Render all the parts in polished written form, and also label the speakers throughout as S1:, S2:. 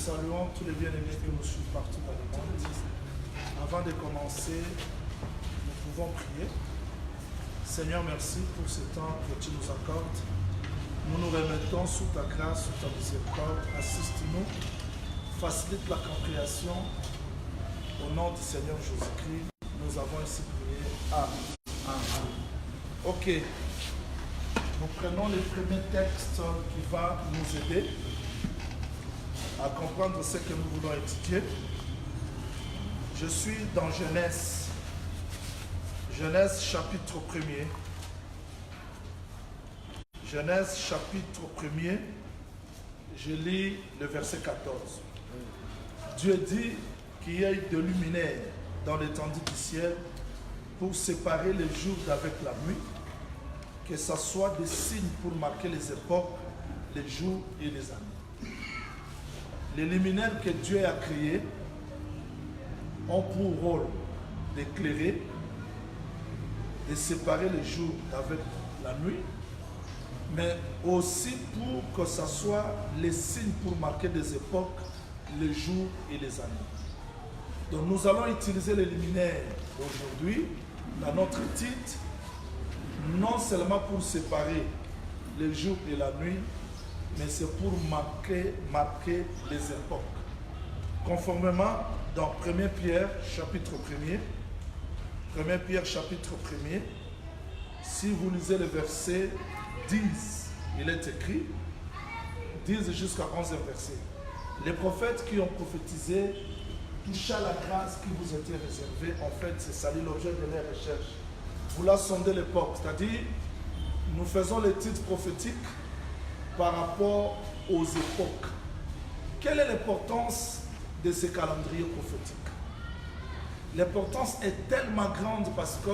S1: saluons tous les bien-aimés qui nous suivent partout dans le monde. Avant de commencer, nous pouvons prier. Seigneur, merci pour ce temps que tu nous accordes. Nous nous remettons sous ta grâce, sous ta miséricorde. Assiste-nous, facilite la compréhension. Au nom du Seigneur Jésus-Christ, nous avons ainsi prié. Amen. Ok. Nous prenons le premier texte qui va nous aider à comprendre ce que nous voulons étudier. Je suis dans Genèse. Genèse chapitre 1er. Genèse chapitre 1er. Je lis le verset 14. Dieu dit qu'il y ait de luminaires dans l'étendue du ciel pour séparer les jours d'avec la nuit, que ce soit des signes pour marquer les époques, les jours et les années. Les luminaires que Dieu a créés ont pour rôle d'éclairer, de séparer les jours d'avec la nuit, mais aussi pour que ce soit les signes pour marquer des époques, les jours et les années. Donc nous allons utiliser les luminaires aujourd'hui dans notre titre, non seulement pour séparer les jours et la nuit, mais c'est pour marquer les époques. Conformément dans 1 Pierre chapitre 1er, 1 Pierre chapitre 1er, si vous lisez le verset 10, il est écrit, 10 jusqu'à 11e verset. Les prophètes qui ont prophétisé toucha la grâce qui vous était réservée. En fait, c'est ça l'objet de leurs recherches. Vous la sondez l'époque, c'est-à-dire nous faisons les titres prophétiques par rapport aux époques. Quelle est l'importance de ces calendriers prophétiques? L'importance est tellement grande parce que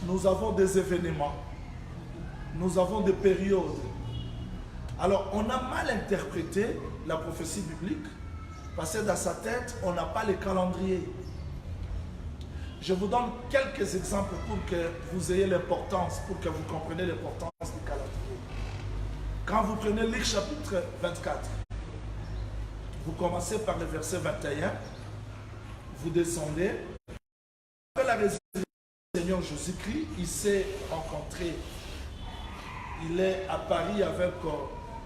S1: nous avons des événements, nous avons des périodes. Alors, on a mal interprété la prophétie biblique parce que dans sa tête, on n'a pas les calendriers. Je vous donne quelques exemples pour que vous ayez l'importance, pour que vous compreniez l'importance du calendrier. Quand vous prenez Luc chapitre 24, vous commencez par le verset 21, vous descendez. Après la résurrection du Seigneur Jésus-Christ, il s'est rencontré, il est à Paris avec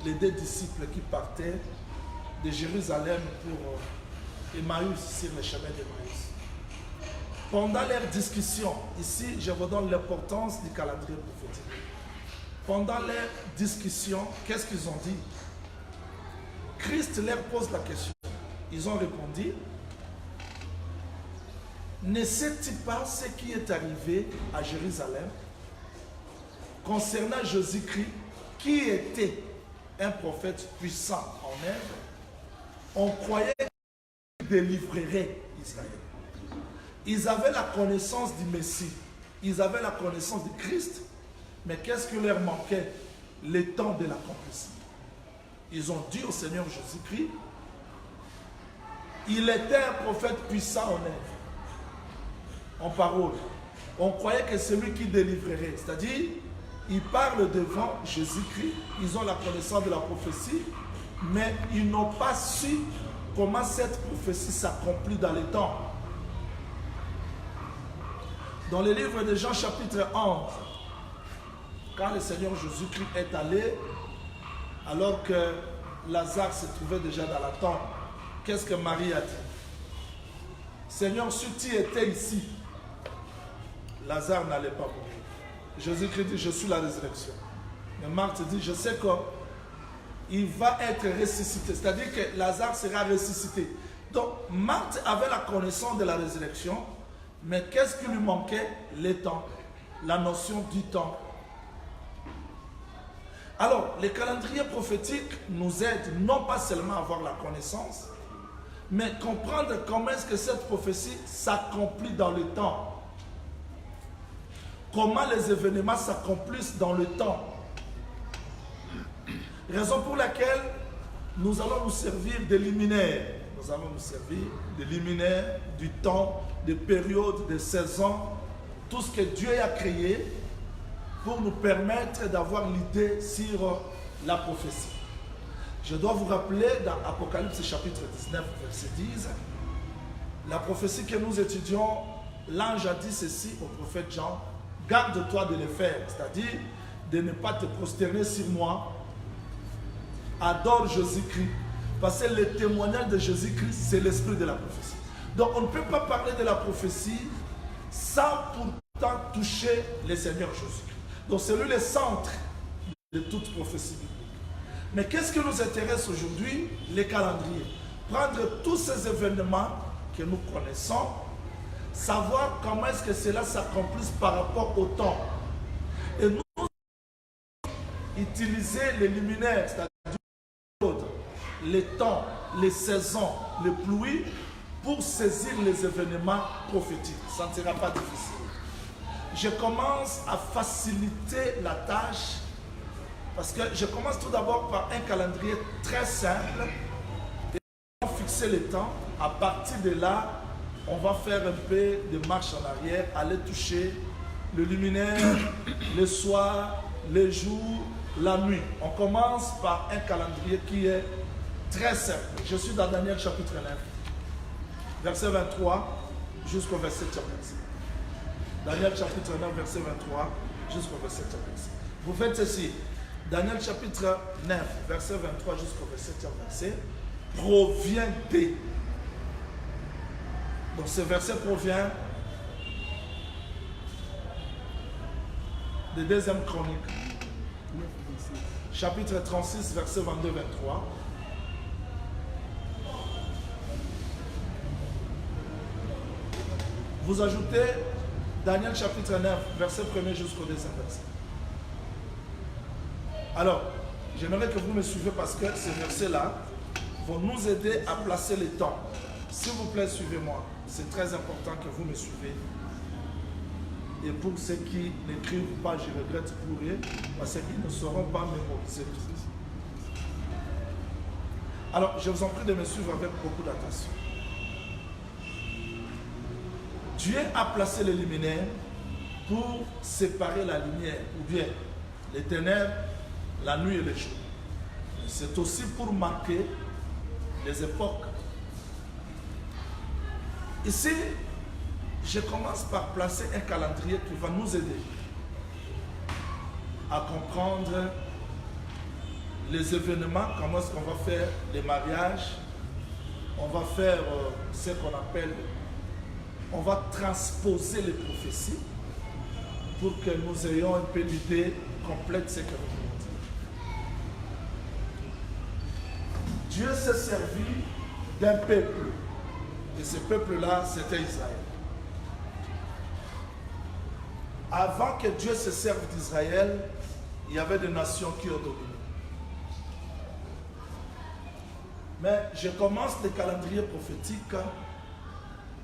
S1: les deux disciples qui partaient de Jérusalem pour Emmaüs, sur le chemin d'Emmaüs. Pendant leur discussion, ici je vous donne l'importance du calendrier prophétique. Pendant leur discussion, qu'est-ce qu'ils ont dit? Christ leur pose la question. Ils ont répondu, ne sais-tu pas ce qui est arrivé à Jérusalem concernant Jésus-Christ, qui était un prophète puissant en œuvre? On croyait qu'il délivrerait Israël. Ils avaient la connaissance du Messie, ils avaient la connaissance du Christ, mais qu'est-ce qui leur manquait? Le temps de l'accomplissement. Ils ont dit au Seigneur Jésus-Christ, il était un prophète puissant en œuvre, en parole. On croyait que c'est lui qui délivrerait, c'est-à-dire, ils parlent devant Jésus-Christ, ils ont la connaissance de la prophétie, mais ils n'ont pas su comment cette prophétie s'accomplit dans le temps. Dans le livre de Jean chapitre 11, quand le Seigneur Jésus-Christ est allé, alors que Lazare se trouvait déjà dans la tombe, qu'est-ce que Marie a dit? Seigneur, si tu étais ici, Lazare n'allait pas mourir. Jésus-Christ dit, je suis la résurrection. Mais Marthe dit, je sais qu'il va être ressuscité. C'est-à-dire que Lazare sera ressuscité. Donc, Marthe avait la connaissance de la résurrection, mais qu'est-ce qui lui manquait? Le temps, la notion du temps. Alors, les calendriers prophétiques nous aident non pas seulement à avoir la connaissance, mais comprendre comment est-ce que cette prophétie s'accomplit dans le temps. Comment les événements s'accomplissent dans le temps. Raison pour laquelle nous allons nous servir des luminaires. Nous allons nous servir des luminaires, du temps, des périodes, des saisons, tout ce que Dieu a créé pour nous permettre d'avoir l'idée sur la prophétie. Je dois vous rappeler dans Apocalypse chapitre 19, verset 10, la prophétie que nous étudions, l'ange a dit ceci au prophète Jean, garde-toi de les faire, c'est-à-dire de ne pas te prosterner sur moi, adore Jésus-Christ. Parce que le témoignage de Jésus-Christ, c'est l'esprit de la prophétie. Donc on ne peut pas parler de la prophétie sans pourtant toucher le Seigneur Jésus-Christ. Donc c'est lui le centre de toute prophétie biblique. Mais qu'est-ce qui nous intéresse aujourd'hui? Les calendriers. Prendre tous ces événements que nous connaissons, savoir comment est-ce que cela s'accomplisse par rapport au temps. Et nous utiliser les luminaires, c'est-à-dire les temps, les saisons, les pluies, pour saisir les événements prophétiques. Ça ne sera pas difficile. Je commence à faciliter la tâche parce que je commence tout d'abord par un calendrier très simple et on va fixer les temps. À partir de là, on va faire un peu de marche en arrière, aller toucher le luminaire, le soir, les jours, la nuit. On commence par un calendrier qui est très simple. Je suis dans Daniel chapitre 9, verset 23 jusqu'au verset 14. Daniel chapitre 9, verset 23 jusqu'au verset 14. Vous faites ceci. Daniel chapitre 9, verset 23 jusqu'au verset 14 provient de. Donc ce verset provient de deuxième chronique. Chapitre 36, verset 22-23. Vous ajoutez Daniel chapitre 9, verset 1er jusqu'au deuxième verset. Alors, j'aimerais que vous me suivez parce que ces versets-là vont nous aider à placer les temps. S'il vous plaît, suivez-moi. C'est très important que vous me suivez. Et pour ceux qui n'écrivent pas, je regrette pour eux, parce qu'ils ne sauront pas mémoriser tout. Alors, je vous en prie de me suivre avec beaucoup d'attention. Dieu a placé les luminaires pour séparer la lumière, ou bien les ténèbres, la nuit et le jour. C'est aussi pour marquer les époques. Ici, je commence par placer un calendrier qui va nous aider à comprendre les événements, comment est-ce qu'on va faire les mariages, on va faire ce qu'on appelle, on va transposer les prophéties pour que nous ayons un peu l'idée complète de ce que nous voulons dire. Dieu s'est servi d'un peuple, et ce peuple-là, c'était Israël. Avant que Dieu se serve d'Israël, il y avait des nations qui ont dominé. Mais je commence le calendrier prophétique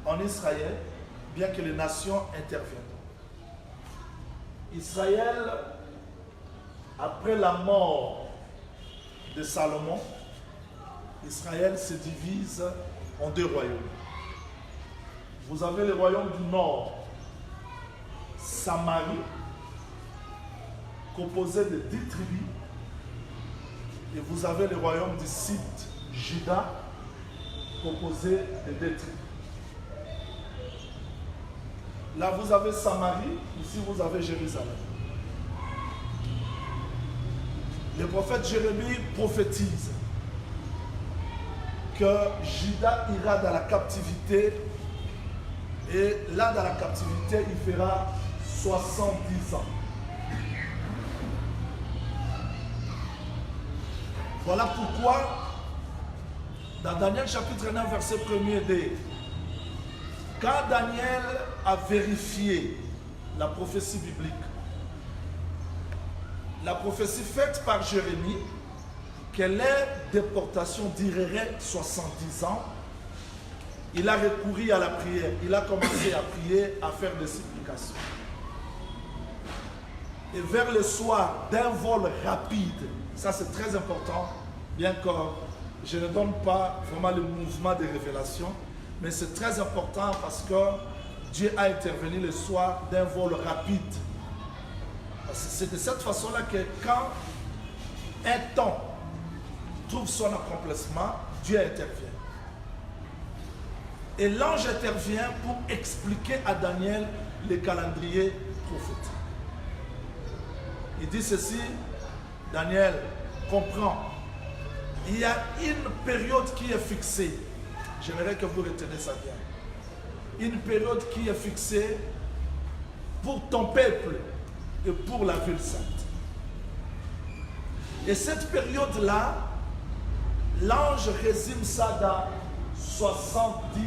S1: en Israël, bien que les nations interviennent. Israël, après la mort de Salomon, Israël se divise en deux royaumes. Vous avez le royaume du nord, Samarie, composé de 10 tribus, et vous avez le royaume du sud, Juda, composé de 2 tribus. Là, vous avez Samarie, ici, vous avez Jérusalem. Le prophète Jérémie prophétise que Juda ira dans la captivité, et là, dans la captivité, il fera 70 ans. Voilà pourquoi, dans Daniel chapitre 9, verset 1er, quand Daniel a vérifié la prophétie biblique, la prophétie faite par Jérémie, que leur déportation durerait 70 ans, il a recouru à la prière. Il a commencé à prier, à faire des supplications. Et vers le soir, d'un vol rapide, ça c'est très important, bien que je ne donne pas vraiment le mouvement de révélation, mais c'est très important parce que Dieu a intervenu le soir d'un vol rapide. C'est de cette façon-là que quand un temps trouve son accomplissement, Dieu intervient. Et l'ange intervient pour expliquer à Daniel le calendrier prophétique. Il dit ceci, Daniel comprend. Il y a une période qui est fixée. J'aimerais que vous retenez ça bien. Une période qui est fixée pour ton peuple et pour la ville sainte. Et cette période-là, l'ange résume ça dans 70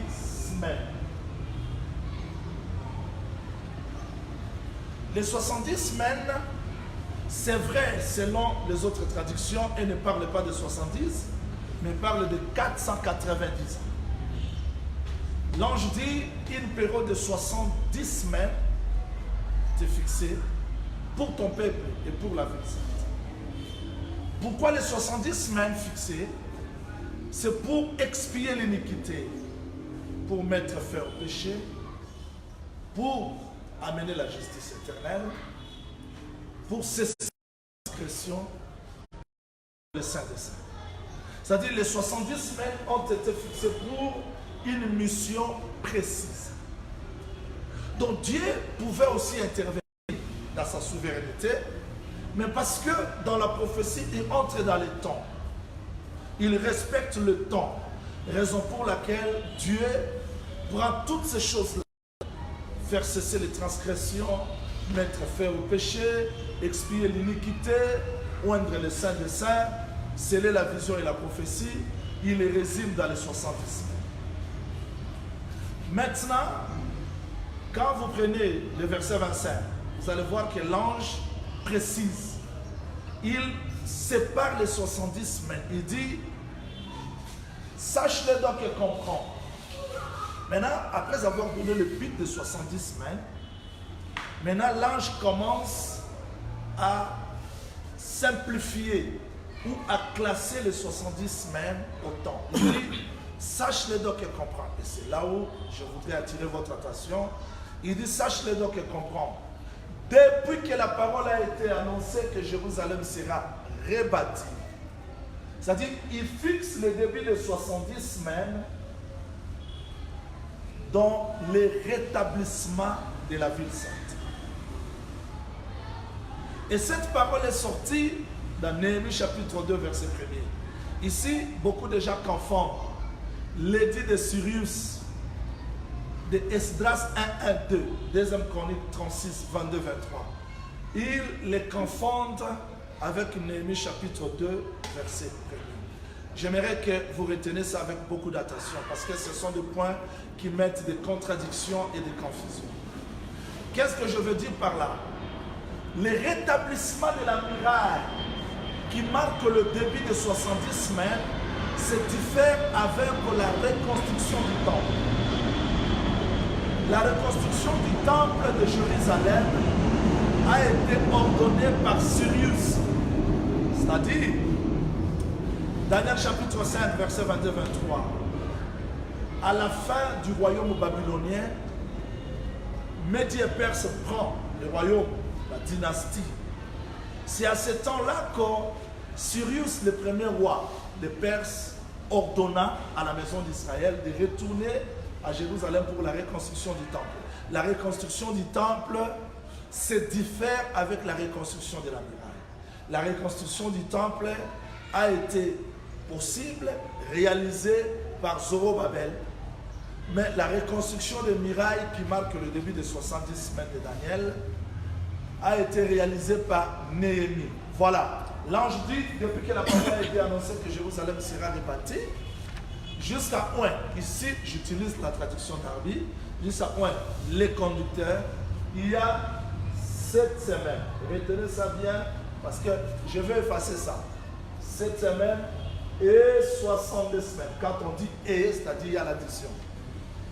S1: semaines. Les 70 semaines, c'est vrai selon les autres traductions, elles ne parlent pas de 70, mais parlent de 490 ans. L'ange dit une période de 70 semaines est fixée pour ton peuple et pour la ville sainte. Pourquoi les 70 semaines fixées? C'est pour expier l'iniquité, pour mettre fin au péché, pour amener la justice éternelle, pour cesser la transgression le Saint des Saints. C'est-à-dire les 70 semaines ont été fixées pour une mission précise. Donc Dieu pouvait aussi intervenir dans sa souveraineté, mais parce que dans la prophétie, il entre dans les temps. Il respecte le temps, raison pour laquelle Dieu prend toutes ces choses-là, faire cesser les transgressions, mettre fin au péché, expier l'iniquité, oindre le Saint des Saints, sceller la vision et la prophétie, il les résume dans les 70 semaines. Maintenant, quand vous prenez le verset 25, vous allez voir que l'ange précise. Il sépare les 70 semaines. Il dit, sache-le donc et comprends. Maintenant, après avoir donné le but de 70 semaines, maintenant l'ange commence à simplifier ou à classer les 70 semaines au temps. Il dit, sache-le donc et comprends. Et c'est là où je voudrais attirer votre attention. Il dit, sache-le donc et comprends. Depuis que la parole a été annoncée que Jérusalem sera rebâtie, c'est-à-dire il fixe le début de 70 semaines dans le rétablissement de la ville sainte. Et cette parole est sortie dans Néhémie chapitre 2 verset 1er. Ici, beaucoup de gens confondent l'édit de Cyrus de Esdras 1, 1, 2, 2 Chroniques 36, 22, 23. Ils les confondent avec Néhémie chapitre 2, verset 1. J'aimerais que vous reteniez ça avec beaucoup d'attention parce que ce sont des points qui mettent des contradictions et des confusions. Qu'est-ce que je veux dire par là? Le rétablissement de la muraille qui marque le début de 70 semaines se diffère avec la reconstruction du temple. La reconstruction du temple de Jérusalem a été ordonnée par Cyrus, c'est-à-dire Daniel chapitre 5, verset 22-23. À la fin du royaume babylonien, Médie et Perse prend le royaume, la dynastie. C'est à ce temps-là que Cyrus, le premier roi de Perse, ordonna à la maison d'Israël de retourner à Jérusalem pour la reconstruction du temple. La reconstruction du temple se diffère avec la reconstruction de la muraille. La reconstruction du temple a été possible, réalisée par Zorobabel, mais la reconstruction des murailles qui marque le début des 70 semaines de Daniel a été réalisée par Néhémie. Voilà, l'ange dit, depuis que la parole a été annoncée que Jérusalem sera rebâtie, jusqu'à point, ici j'utilise la traduction d'Arbi, jusqu'à point, les conducteurs, il y a 7 semaines. Retenez ça bien parce que je vais effacer ça. 7 semaines et 62 semaines. Quand on dit et, c'est-à-dire il y a l'addition.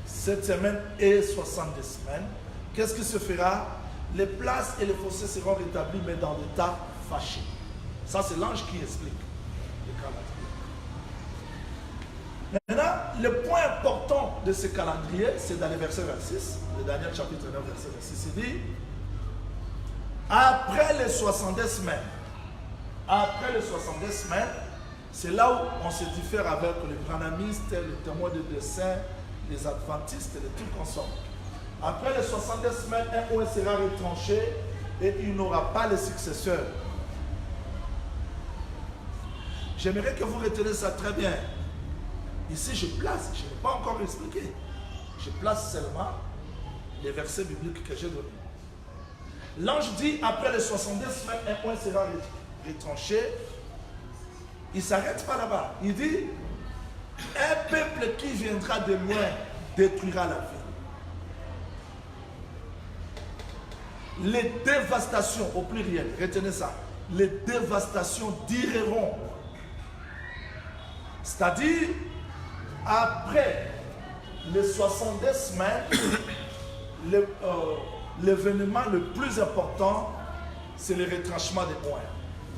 S1: 7 semaines et 62 semaines. Qu'est-ce qui se fera? Les places et les fossés seront rétablis, mais dans l'état fâché. Ça, c'est l'ange qui explique le calendrier. Maintenant, le point important de ce calendrier, c'est dans le verset 26, le Daniel chapitre 9, verset 26, il dit, après les 70 semaines, C'est là où on se diffère avec les branhamistes, les témoins de dessin, les adventistes et les trucs ensemble. Après les 70 semaines, un oint sera retranché et il n'aura pas les successeurs. J'aimerais que vous reteniez ça très bien. Ici, je place, je n'ai pas encore expliqué. Je place seulement les versets bibliques que j'ai donnés. L'ange dit, après les 70 semaines, un oint sera retranché. Il ne s'arrête pas là-bas. Il dit, un peuple qui viendra de loin détruira la ville. Les dévastations, au pluriel, retenez ça, les dévastations dureront. C'est-à-dire, après les 70 semaines, l'événement le plus important, c'est le retranchement des oints.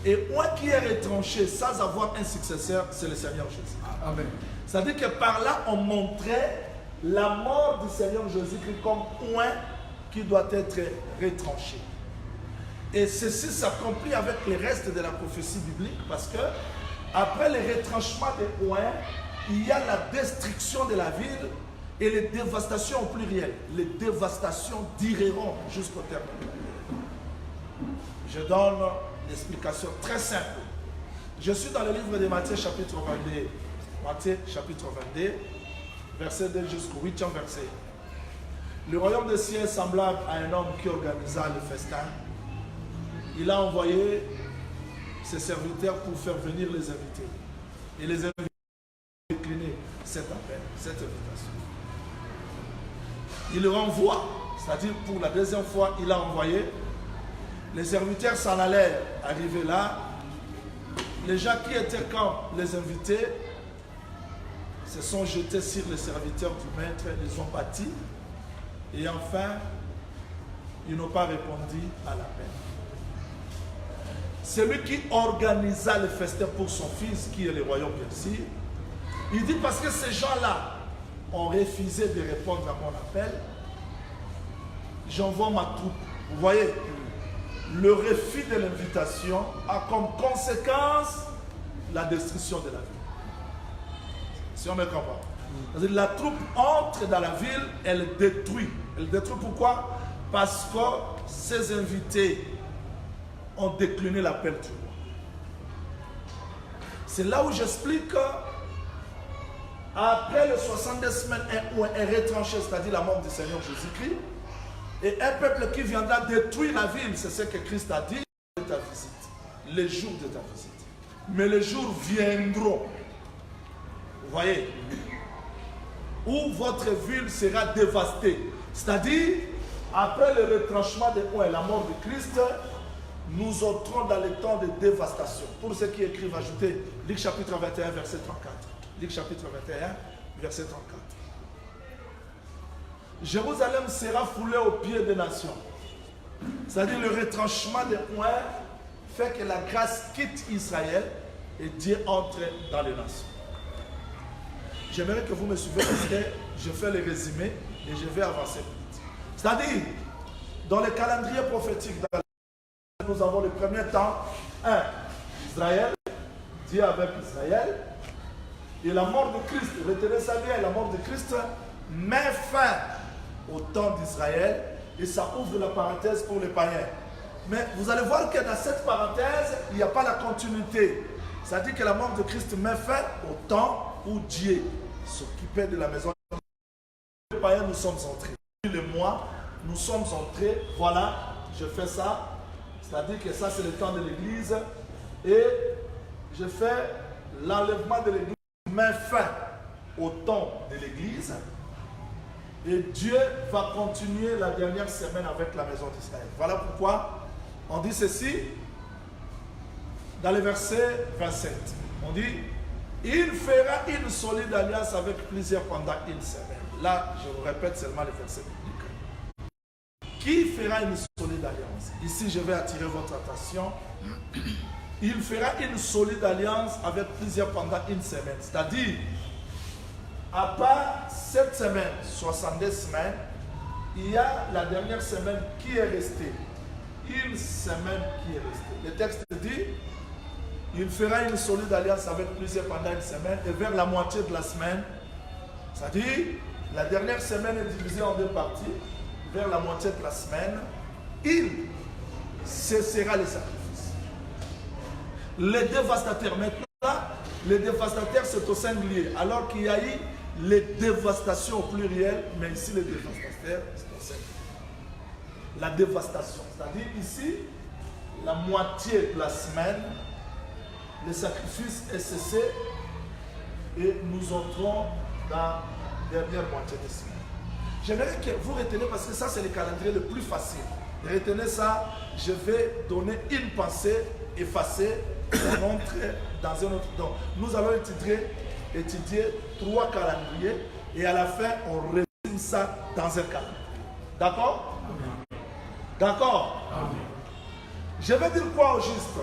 S1: Et oint qui est retranché sans avoir un successeur, c'est le Seigneur Jésus.
S2: Amen.
S1: C'est-à-dire que par là, on montrait la mort du Seigneur Jésus-Christ comme oint qui doit être retranché. Et ceci s'accomplit avec le reste de la prophétie biblique parce que après le retranchement des oints, il y a la destruction de la ville et les dévastations au pluriel. Les dévastations dureront jusqu'au terme de la vie. Je donne l'explication très simple. Je suis dans le livre de Matthieu chapitre 22. Matthieu chapitre 22, verset 2 jusqu'au 8e verset. Le royaume des cieux est semblable à un homme qui organisa le festin. Il a envoyé ses serviteurs pour faire venir les invités. Et les invités ont décliné cet appel, cette invitation. Il le renvoie, c'est-à-dire pour la deuxième fois, il a envoyé. Les serviteurs s'en allèrent, arrivés là. Les gens qui étaient comme les invités se sont jetés sur les serviteurs du maître, les ont battus. Et enfin, ils n'ont pas répondu à l'appel. Celui qui organisa le festin pour son fils, qui est le royaume ici, il dit parce que ces gens-là ont refusé de répondre à mon appel, j'envoie ma troupe. Vous voyez, le refus de l'invitation a comme conséquence la destruction de la ville. Si on me comprend. La troupe entre dans la ville, elle détruit. Elle détruit pourquoi? Parce que ces invités ont décliné l'appel du roi. C'est là où j'explique qu'après les 70 semaines, un oint est retranché, c'est-à-dire la mort du Seigneur Jésus-Christ, et un peuple qui viendra détruire la ville, c'est ce que Christ a dit de ta visite, les jours de ta visite. Mais les jours viendront, vous voyez, où votre ville sera dévastée. C'est-à-dire, après le retranchement des oints et la mort de Christ, nous entrons dans le temps de dévastation. Pour ceux qui écrivent, ajoutez Luc chapitre 21, verset 34. Luc chapitre 21, verset 34. Jérusalem sera foulée aux pieds des nations. C'est-à-dire le retranchement des oints fait que la grâce quitte Israël et Dieu entre dans les nations. J'aimerais que vous me suivez parce que je fais le résumé et je vais avancer vite. C'est-à-dire, dans le calendrier prophétique, nous avons le premier temps, Israël, Dieu avec Israël, et la mort de Christ, retenez ça bien, la mort de Christ met fin au temps d'Israël et ça ouvre la parenthèse pour les païens. Mais vous allez voir que dans cette parenthèse, il n'y a pas la continuité. C'est-à-dire que la mort de Christ met fin au temps où Dieu s'occupait de la maison. Les païens, nous sommes entrés. Le mois, nous sommes entrés, voilà, je fais ça. C'est-à-dire que ça, c'est le temps de l'église. Et je fais l'enlèvement de l'église, met fin au temps de l'église. Et Dieu va continuer la dernière semaine avec la maison d'Israël. Voilà pourquoi on dit ceci dans le verset 27. On dit, il fera une solide alliance avec plusieurs pendant une semaine. Là, je vous répète seulement le verset biblique. Qui fera une solide alliance? Ici, je vais attirer votre attention. Il fera une solide alliance avec plusieurs pendant une semaine. C'est-à-dire, à part cette semaine, 70 semaines, il y a la dernière semaine qui est restée. Une semaine qui est restée. Le texte dit, il fera une solide alliance avec plusieurs pendant une semaine, et vers la moitié de la semaine, c'est-à-dire la dernière semaine est divisée en deux parties, vers la moitié de la semaine, il cessera les sacrifices. Les dévastateurs, maintenant, les dévastateurs c'est au singulier, alors qu'il y a eu les dévastations au pluriel, mais ici les dévastateurs c'est au singulier. La dévastation, c'est-à-dire ici, la moitié de la semaine, le sacrifice est cessé et nous entrons dans la dernière moitié de semaine. J'aimerais que vous reteniez, parce que ça c'est le calendrier le plus facile. Retenez ça, je vais donner une pensée effacée et montrer dans un autre. Donc, nous allons étudier 3 calendriers et à la fin, on résume ça dans un calendrier. D'accord? D'accord? Je vais dire quoi au juste?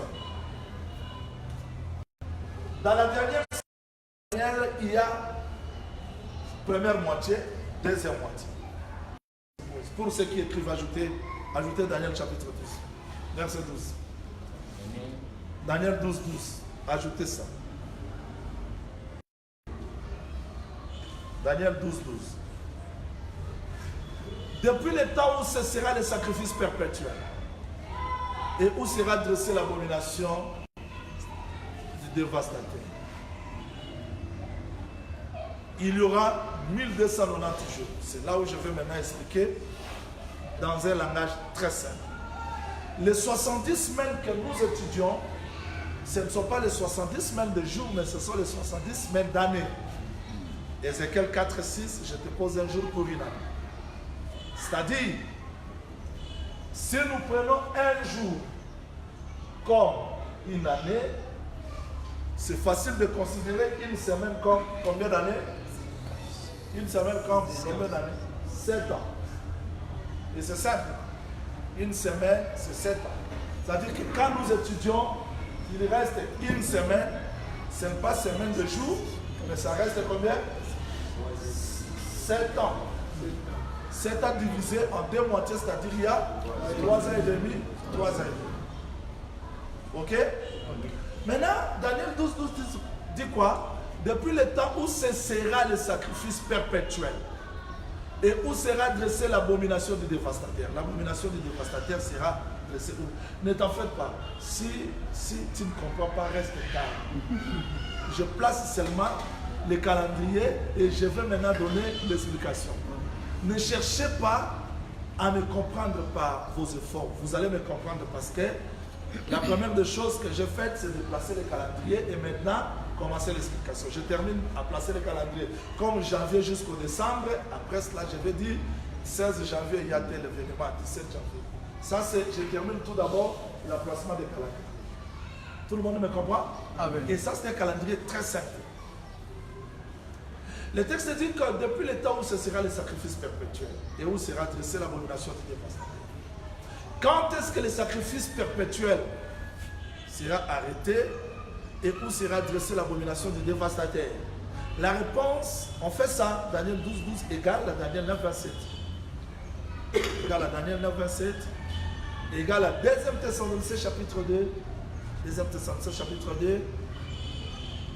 S1: Dans la dernière semaine, il y a première moitié, deuxième moitié. Pour ceux qui écrivent, ajoutez Daniel chapitre 12, verset 12. Daniel 12, 12. Ajoutez ça. Daniel 12, 12. Depuis le temps où cessera le sacrifice perpétuel et où sera dressée l'abomination du dévastateur, il y aura 1290 jours. C'est là où je vais maintenant expliquer dans un langage très simple. Les 70 semaines que nous étudions, ce ne sont pas les 70 semaines de jours, mais ce sont les 70 semaines d'années. Ézéchiel 4, 6, je te pose un jour pour une année. C'est-à-dire, si nous prenons un jour comme une année, c'est facile de considérer une semaine comme combien d'années? Une semaine comme combien d'années? 7 ans. Et c'est simple. Une semaine, c'est 7 ans. C'est-à-dire que quand nous étudions, il reste une semaine, ce n'est pas semaine de jour, mais ça reste combien? 7 ans. 7 ans divisé en 2 moitiés, c'est-à-dire il y a 3 ans et demi, 3 ans et demi. Ok? Maintenant, Daniel 12, 12 dit quoi? Depuis le temps où cessera le sacrifice perpétuel et où sera dressée l'abomination du dévastateur. L'abomination du dévastateur sera dressée où? Ne t'en faites pas. Si tu ne comprends pas, reste calme. Je place seulement le calendrier et je vais maintenant donner l'explication. Ne cherchez pas à me comprendre par vos efforts. Vous allez me comprendre parce que la première des choses que j'ai faites, c'est de placer le calendrier et maintenant commencer l'explication. Je termine à placer le calendrier comme janvier jusqu'au décembre. Après cela, je vais dire 16 janvier, il y a tel événement, 17 janvier. Ça, c'est, je termine tout d'abord le placement des calendriers. Tout le monde me comprend? Et ça, c'est un calendrier très simple. Le texte dit que depuis le temps où ce sera le sacrifice perpétuel et où sera dressée l'abomination du dévastateur. Quand est-ce que le sacrifice perpétuel sera arrêté et où sera dressée l'abomination du dévastateur? La réponse, on fait ça, Daniel 12, 12 égale à Daniel 9, 27. Égale à Daniel 9, 27, égale à 2 Thessaloniciens chapitre 2, 2 Thessaloniciens chapitre 2,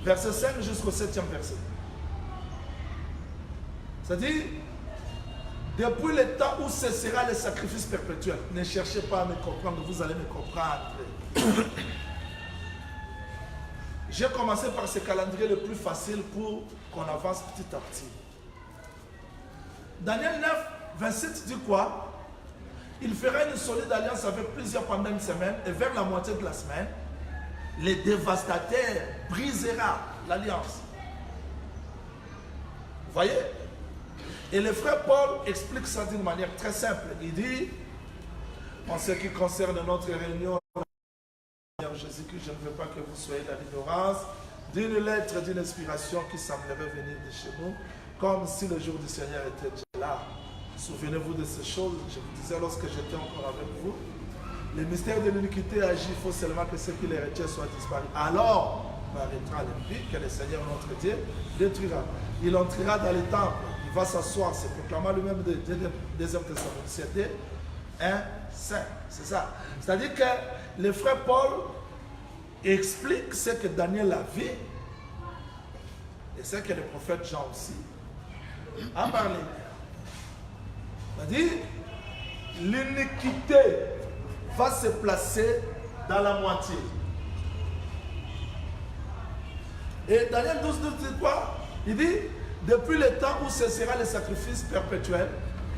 S1: verset 5 jusqu'au 7e verset. C'est-à-dire, depuis le temps où cessera le sacrifice perpétuel, ne cherchez pas à me comprendre, vous allez me comprendre. J'ai commencé par ce calendrier le plus facile pour qu'on avance petit à petit. Daniel 9, 27 dit quoi? Il fera une solide alliance avec plusieurs pendant une semaine et vers la moitié de la semaine, les dévastateurs brisera l'alliance. Vous voyez? Et le frère Paul explique ça d'une manière très simple. Il dit, en ce qui concerne notre réunion, Jésus-Christ, je ne veux pas que vous soyez dans l'ignorance d'une lettre, d'une inspiration qui semblerait venir de chez nous, comme si le jour du Seigneur était déjà là. Souvenez-vous de ces choses, je vous disais lorsque j'étais encore avec vous, le mystère de l'iniquité agit, il faut seulement que ceux qui les retiennent soient disparus. Alors, paraîtra l'ennemi que le Seigneur notre Dieu détruira. Il entrera dans les temples. Il va s'asseoir, c'est proclamant lui-même de 2 Thessaloniciens 2, 1, 5. C'est ça. C'est-à-dire que le frère Paul explique ce que Daniel a vu et ce que le prophète Jean aussi a parlé. C'est-à-dire, l'iniquité va se placer dans la moitié. Et Daniel 12 dit quoi? Il dit, depuis le temps où cessera le sacrifice perpétuel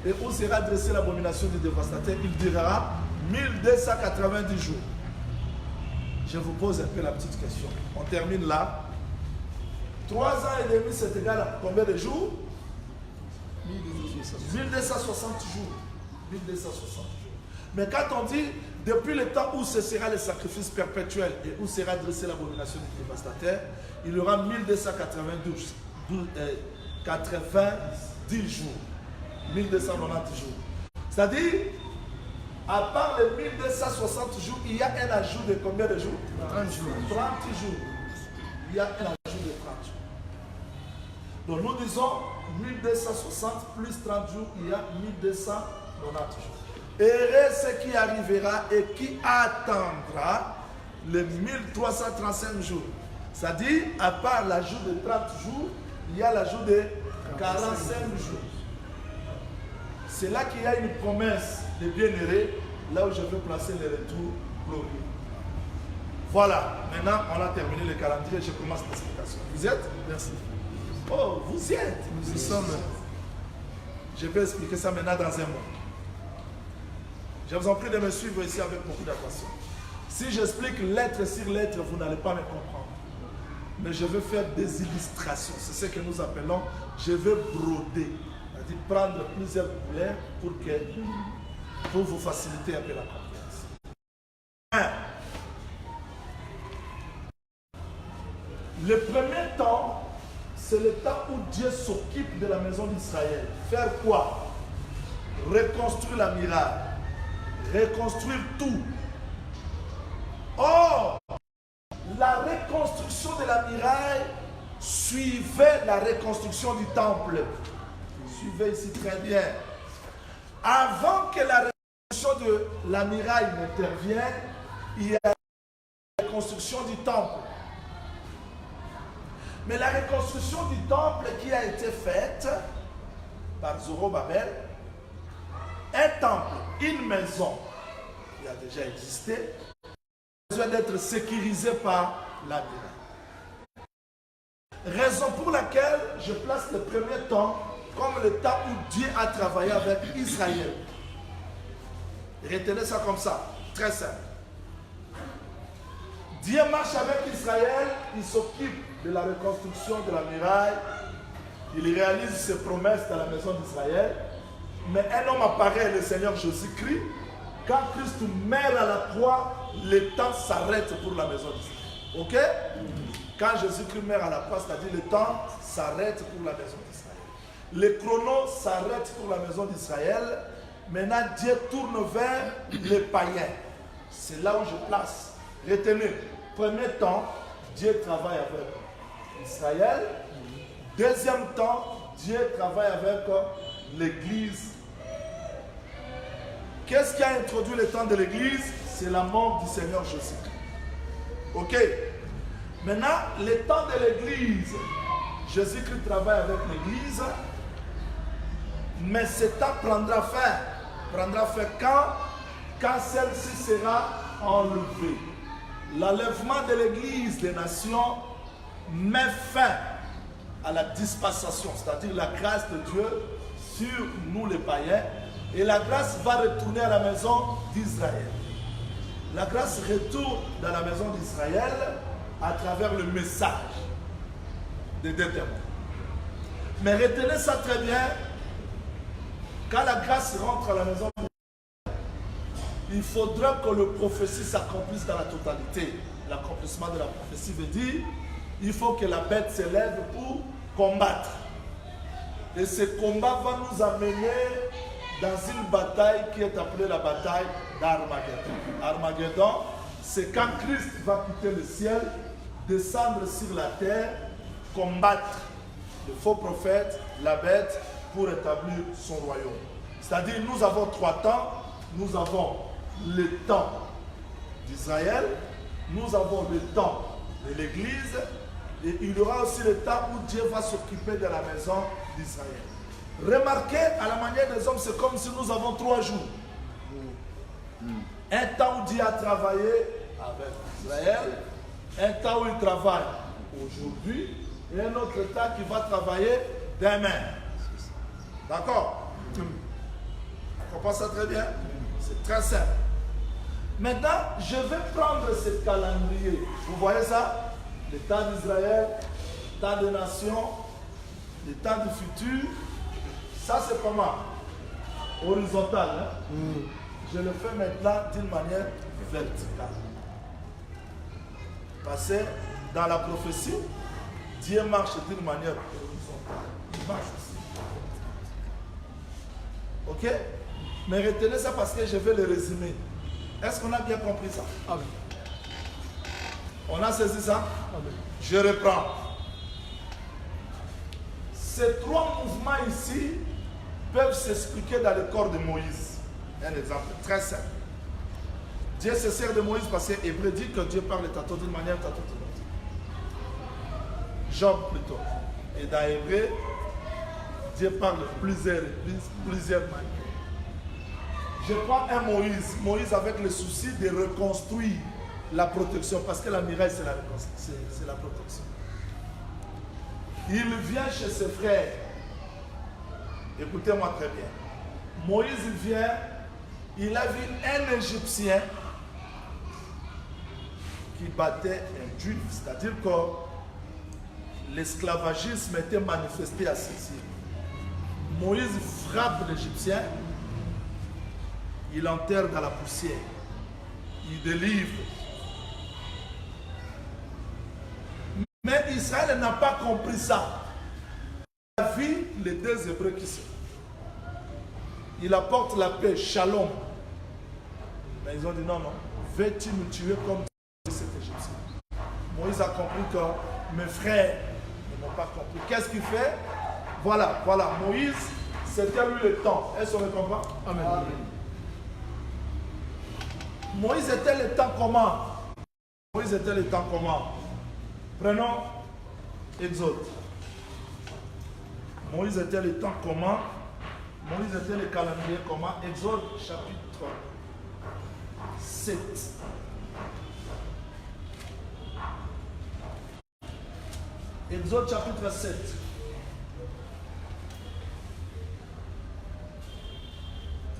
S1: et où sera dressée l'abomination du dévastateur, il durera 1290 jours. Je vous pose un peu la petite question. On termine là. 3 ans et demi, c'est égal à combien de jours? 1260 jours. 1260 jours. Mais quand on dit, depuis le temps où cessera le sacrifice perpétuel et où sera dressée l'abomination du dévastateur, il y aura 1290 jours. 1290 jours. C'est-à-dire, à part les 1260 jours, il y a un ajout de combien de jours? 30 jours. 30 jours. Il y a un ajout de 30 jours. Donc nous disons 1260 plus 30 jours, il y a 1290 jours. Heureux ce qui arrivera et qui attendra les 1335 jours. C'est-à-dire, à part l'ajout de 30 jours, il y a l'ajout de 45 jours. C'est là qu'il y a une promesse de bienheureux, là où je veux placer le retour glorieux. Voilà, maintenant on a terminé le calendrier, je commence l'explication. Vous êtes? Merci. Oh, vous y êtes? Nous y sommes. Je vais expliquer ça maintenant dans un mot. Je vous en prie de me suivre ici avec beaucoup d'attention. Si j'explique lettre sur lettre, vous n'allez pas me comprendre. Mais je veux faire des illustrations. C'est ce que nous appelons, je veux broder. C'est-à-dire prendre plusieurs couleurs pour vous faciliter un peu la compréhension. Le premier temps, c'est le temps où Dieu s'occupe de la maison d'Israël. Faire quoi? Reconstruire la muraille. Reconstruire tout. Or, la reconstruction de la muraille suivait la reconstruction du temple. Suivez ici très bien. Avant que la reconstruction de la muraille n'intervienne, il y a la reconstruction du temple. Mais la reconstruction du temple qui a été faite par Zorobabel, un temple, une maison qui a déjà existé, a besoin d'être sécurisé par la muraille. Raison pour laquelle je place le premier temps comme le temps où Dieu a travaillé avec Israël. Retenez ça comme ça, très simple. Dieu marche avec Israël, il s'occupe de la reconstruction de la muraille, il réalise ses promesses dans la maison d'Israël. Mais un homme apparaît, le Seigneur Jésus-Christ. Quand Christ meurt à la croix, le temps s'arrête pour la maison d'Israël. Ok? Quand Jésus-Christ meurt à la croix, c'est-à-dire le temps s'arrête pour la maison d'Israël. Le chrono s'arrête pour la maison d'Israël. Maintenant, Dieu tourne vers les païens. C'est là où je place. Retenez, premier temps, Dieu travaille avec Israël. Deuxième temps, Dieu travaille avec l'Église. Qu'est-ce qui a introduit le temps de l'Église? C'est la mort du Seigneur Jésus-Christ. Ok. Maintenant, le temps de l'Église, Jésus-Christ travaille avec l'Église, mais ce temps prendra fin. Prendra fin quand celle-ci sera enlevée. L'enlèvement de l'Église des nations met fin à la dispensation, c'est-à-dire la grâce de Dieu sur nous les païens, et la grâce va retourner à la maison d'Israël. La grâce retourne dans la maison d'Israël à travers le message des deux témoins. Mais retenez ça très bien, quand la grâce rentre à la maison d'Israël, il faudra que le prophétie s'accomplisse dans la totalité. L'accomplissement de la prophétie veut dire il faut que la bête s'élève pour combattre. Et ce combat va nous amener dans une bataille qui est appelée la bataille d'Armageddon. Armageddon, c'est quand Christ va quitter le ciel, descendre sur la terre, combattre le faux prophète, la bête, pour établir son royaume. C'est-à-dire, nous avons 3 temps. Nous avons le temps d'Israël, nous avons le temps de l'église et il y aura aussi le temps où Dieu va s'occuper de la maison d'Israël. Remarquez, à la manière des hommes, c'est comme si nous avons 3 jours. Un temps où Dieu a travaillé avec Israël, un temps où il travaille aujourd'hui, et un autre temps qui va travailler demain. D'accord? On comprend ça très bien? C'est très simple. Maintenant, je vais prendre ce calendrier. Vous voyez ça? Le temps d'Israël, le temps des nations, le temps du futur. Ça, c'est comment? Horizontal. Hein? Je le fais maintenant d'une manière verticale. Parce que dans la prophétie, Dieu marche d'une manière horizontale. Il marche aussi. Ok? Mais retenez ça parce que je vais le résumer. Est-ce qu'on a bien compris ça? Amen. On a saisi ça? Amen. Je reprends. Ces 3 mouvements ici peuvent s'expliquer dans le corps de Moïse. Un exemple très simple. Dieu se sert de Moïse parce que Hébreu dit que Dieu parle tantôt d'une manière, tantôt d'une autre. Job plutôt. Et dans Hébreu, Dieu parle plusieurs manières. Je prends un Moïse. Moïse avec le souci de reconstruire la protection. Parce que la muraille, c'est la protection. Il vient chez ses frères. Écoutez-moi très bien. Moïse vient, il a vu un Égyptien qui battait un Juif. C'est-à-dire que l'esclavagisme était manifesté à ceci. Moïse frappe l'Égyptien. Il enterre dans la poussière. Il délivre. Mais Israël n'a pas compris ça. Il a vu les 2 Hébreux qui sont. Il apporte la paix, shalom. Mais ils ont dit non, non. Veux-tu me tuer comme cet Égyptien? Moïse a compris que mes frères ne m'ont pas compris. Qu'est-ce qu'il fait? Voilà. Moïse, c'était lui le temps. Est-ce qu'on me comprend? Amen. Amen. Moïse était le temps comment? Moïse était le temps comment? Prenons Exode. Moïse était le temps comment? Moïse était le calendrier comment? Exode chapitre 7. Exode chapitre 7.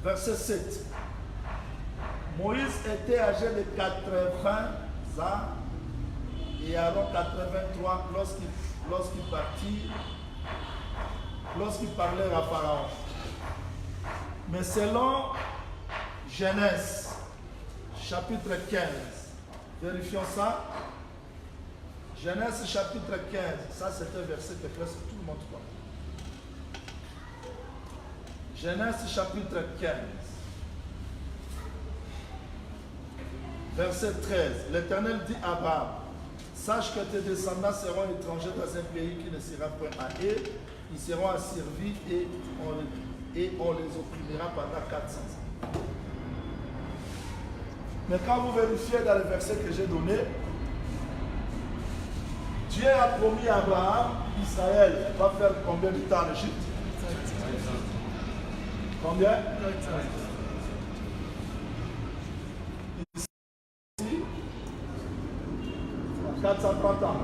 S1: Verset 7. Moïse était âgé de 80 ans et Aaron 83 lorsqu'il parlait à Pharaon. Mais selon Genèse chapitre 15, vérifions ça. Genèse chapitre 15, ça c'était verset que presque tout le monde connaît. Genèse chapitre 15. Verset 13, l'Éternel dit à Abraham, sache que tes descendants seront étrangers dans un pays qui ne sera point à eux, ils seront asservis et on les opprimera pendant 400 ans. Mais quand vous vérifiez dans le verset que j'ai donné, Dieu a promis à Abraham, Israël va faire combien de temps en Égypte? Combien? 430 ans.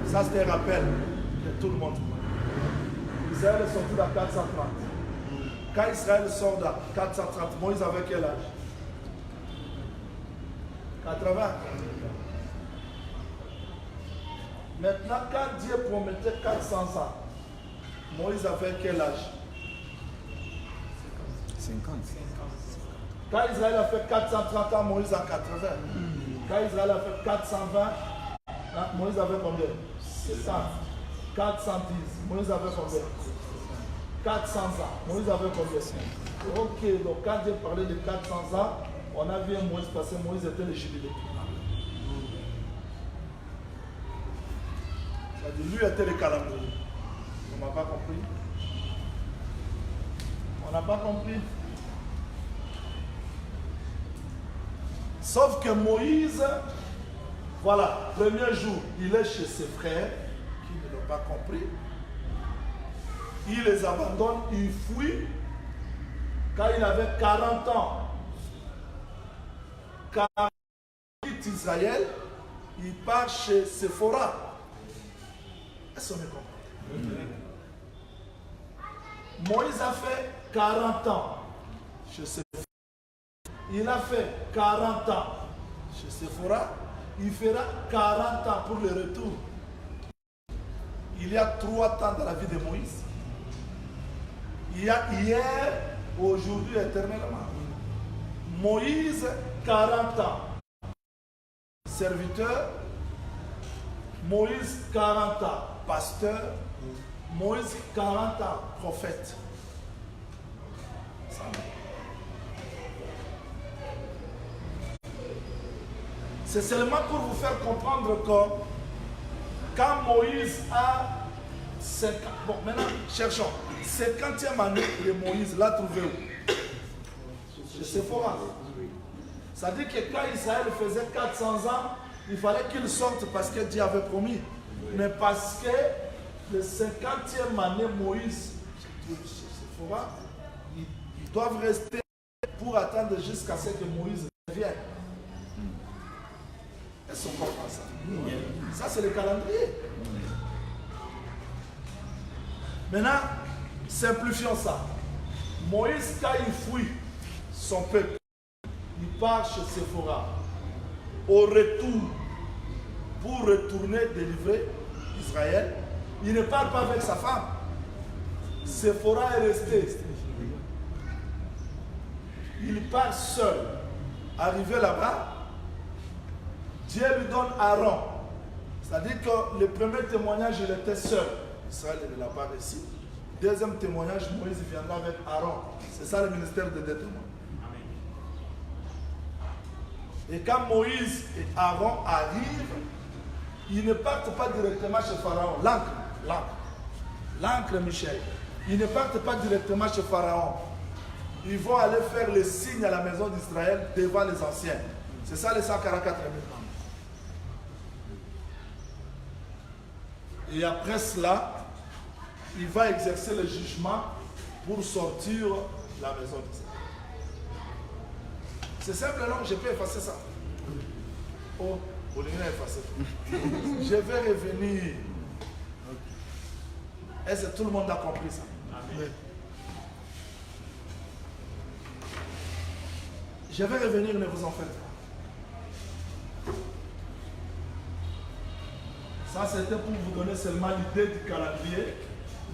S1: Ça, c'est un rappel de tout le monde. Israël est sorti dans 430. Quand Israël sort dans 430, Moïse avait quel âge? 80. Maintenant, quand Dieu promettait 400 ans, Moïse avait quel âge?
S2: 50.
S1: Quand Israël a fait 430 ans, Moïse a 80. Quand Israël a fait 420, Moïse avait combien? 60. 410, Moïse avait combien? 400 ans, Moïse avait combien? Ok, donc quand Dieu parlait de 400 ans, on a vu un Moïse passer, Moïse était le jubilé. C'est-à-dire, lui était le calendrier. On n'a pas compris. On n'a pas compris. Sauf que Moïse, voilà, premier jour, il est chez ses frères qui ne l'ont pas compris. Il les abandonne, il fuit. Quand il avait 40 ans, quand il quitte Israël, il part chez Séphora. Est-ce qu'on me comprend? Moïse a fait 40 ans chez Séphora. Il a fait 40 ans chez Séphora. Il fera 40 ans pour le retour. Il y a 3 temps dans la vie de Moïse. Il y a hier, aujourd'hui, éternellement. Moïse, 40 ans. Serviteur. Moïse, 40 ans. Pasteur. Moïse, 40 ans. Prophète. C'est seulement pour vous faire comprendre que quand Moïse a 50... Bon, maintenant, cherchons. 50e année de Moïse, l'a trouvé où? Chez Séphora. Ça dit que quand Israël faisait 400 ans, il fallait qu'il sorte parce que Dieu avait promis. Mais parce que le 50e année, Moïse se trouve chez Séphora, ils doivent rester pour attendre jusqu'à ce que Moïse revienne. Est-ce qu'on comprend ça? Ça, c'est le calendrier. Maintenant, simplifions ça. Moïse, quand il fuit son peuple, il part chez Séphora. Au retour, pour retourner délivrer Israël, il ne part pas avec sa femme. Séphora est resté. Il part seul. Arrivé là-bas, Dieu lui donne Aaron. C'est-à-dire que le premier témoignage, il était seul. Israël ne l'a pas reçu. Deuxième témoignage, Moïse viendra avec Aaron. C'est ça le ministère de deux témoins. Et quand Moïse et Aaron arrivent, ils ne partent pas directement chez Pharaon. L'encre, Michel. Ils ne partent pas directement chez Pharaon. Ils vont aller faire le signe à la maison d'Israël devant les anciens. C'est ça les 144 000 membres. Et après cela, il va exercer le jugement pour sortir la maison d'Israël. C'est simple, non? Je peux effacer ça. Oh, Olivia a effacé. Je vais revenir. Est-ce que tout le monde a compris ça? Amen. Je vais revenir, ne vous en faites pas. Ça, c'était pour vous donner seulement l'idée du calendrier.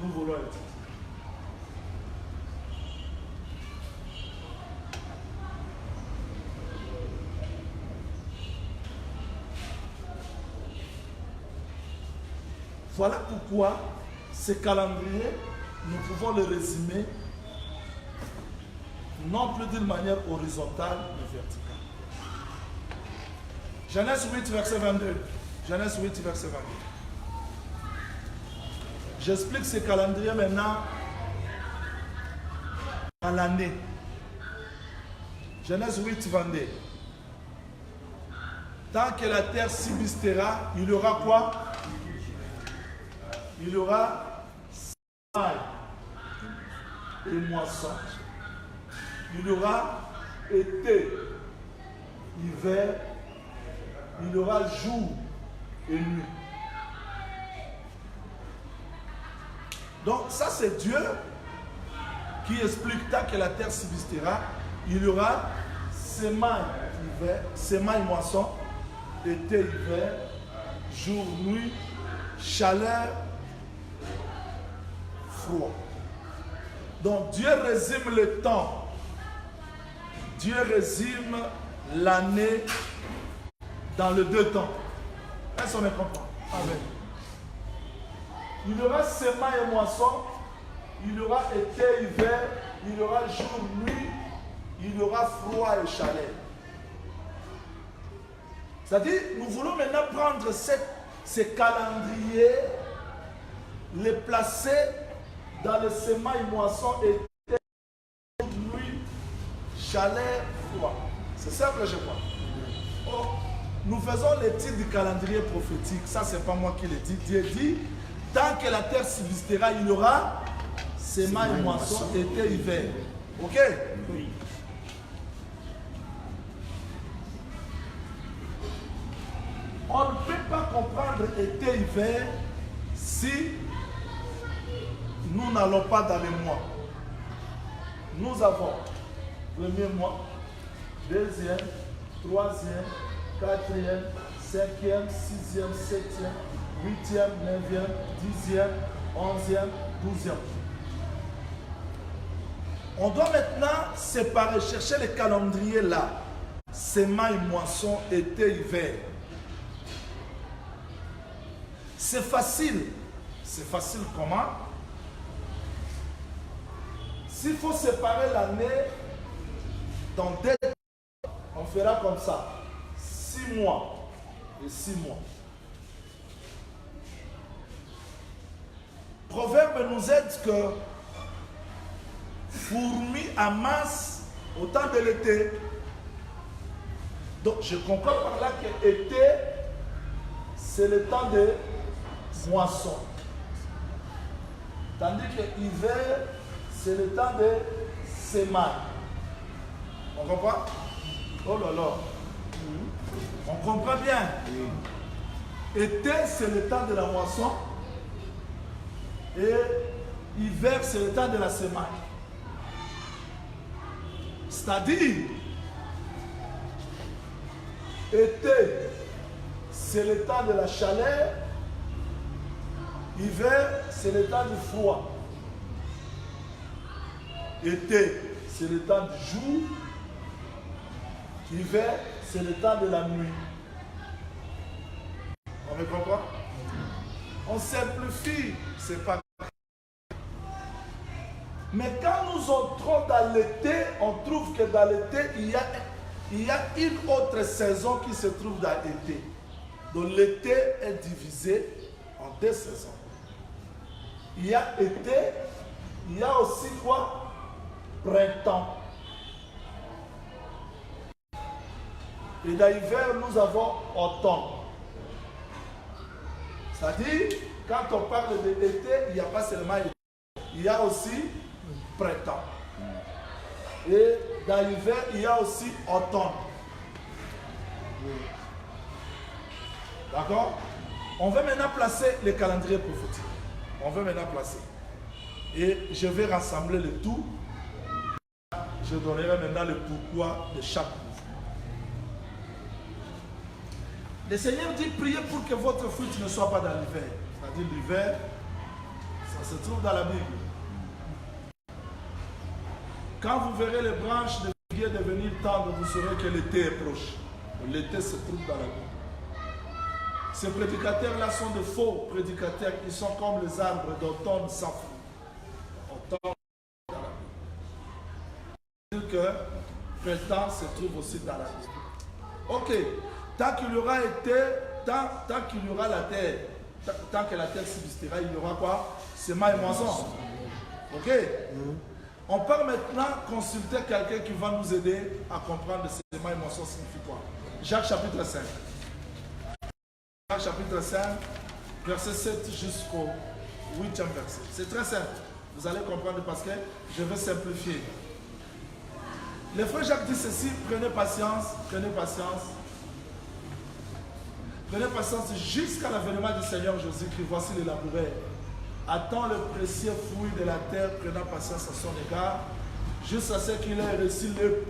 S1: Nous voulons être. Voilà pourquoi ce calendrier, nous pouvons le résumer non plus d'une manière horizontale, mais verticale. Genèse 8, verset 22. Genèse 8, verset 22. J'explique ce calendrier maintenant à l'année. Genèse 8, 22. Tant que la terre subsistera, il y aura quoi? Il y aura semaille et moisson. Il y aura été, hiver. Il y aura jour et nuit. Donc ça c'est Dieu qui explique tant que la terre subsistera, il y aura semaille, hiver, semaille, moisson, été, hiver, jour, nuit, chaleur, froid. Donc Dieu résume le temps. Dieu résume l'année dans les deux temps. Est-ce qu'on me comprend? Amen. Il y aura semaille et moisson, il y aura été, hiver, il y aura jour, nuit, il y aura froid et chaleur. C'est-à-dire, nous voulons maintenant prendre ces calendriers, les placer dans le semaille, moisson, été, nuit, chaleur, froid. C'est simple, je crois. nous faisons l'étude du calendrier prophétique. Ça, c'est pas moi qui l'ai dit. Dieu dit, tant que la terre subsistera, il y aura sémence et moisson, été, hiver. Ok? Oui. On ne peut pas comprendre été, hiver si nous n'allons pas dans les mois. Nous avons premier mois, deuxième, troisième, quatrième, cinquième, sixième, septième, huitième, neuvième, dixième, onzième, douzième. On doit maintenant séparer, chercher les calendriers là. Sémence et moisson, été, hiver. C'est facile. C'est facile comment? S'il faut séparer l'année dans deux, on fera comme ça. 6 mois et 6 mois. Proverbe nous aide que fourmis amassent au temps de l'été. Donc je comprends par là que l'été, c'est le temps de moisson. Tandis que l'hiver, c'est le temps de sémence. On comprend? Oh là là. On comprend bien. Été, c'est le temps de la moisson. Et hiver, c'est le temps de la sémence. C'est-à-dire, été, c'est le temps de la chaleur. Hiver, c'est le temps du froid. Été, c'est le temps du jour. Hiver, c'est le temps de la nuit. On me comprend? On simplifie, c'est pas grave. Mais quand nous entrons dans l'été, on trouve que dans l'été, il y a une autre saison qui se trouve dans l'été. Donc l'été est divisé en 2 saisons. Il y a été, il y a aussi quoi? Printemps. Et dans l'hiver, nous avons automne. C'est-à-dire, quand on parle de l'été, il n'y a pas seulement été, il y a aussi printemps. Et dans l'hiver, il y a aussi automne. D'accord? On va maintenant placer les calendriers prophétiques. On va maintenant placer. Et je vais rassembler le tout. Je donnerai maintenant le pourquoi de chaque mouvement. Le Seigneur dit, priez pour que votre fruit ne soit pas dans l'hiver. C'est-à-dire l'hiver, ça se trouve dans la Bible. Quand vous verrez les branches de figuier devenir tendres, vous saurez que l'été est proche. L'été se trouve dans la Bible. Ces prédicateurs-là sont de faux prédicateurs. Ils sont comme les arbres d'automne sans fruit. Automne dans la Bible. C'est-à-dire que le printemps se trouve aussi dans la Bible. Ok. Tant qu'il y aura été, tant qu'il y aura la terre, tant que la terre subsistera, il y aura quoi? Sémence et moisson. Ok. On peut maintenant consulter quelqu'un qui va nous aider à comprendre sémence et moisson signifie quoi. Jacques chapitre 5. Jacques chapitre 5, verset 7 jusqu'au 8e verset. C'est très simple. Vous allez comprendre parce que je vais simplifier. Le frère Jacques dit ceci, prenez patience, prenez patience. Prenez patience jusqu'à l'avènement du Seigneur Jésus-Christ. Voici le laboureur. Attend le précieux fruit de la terre, prenant patience à son égard, jusqu'à ce qu'il ait reçu le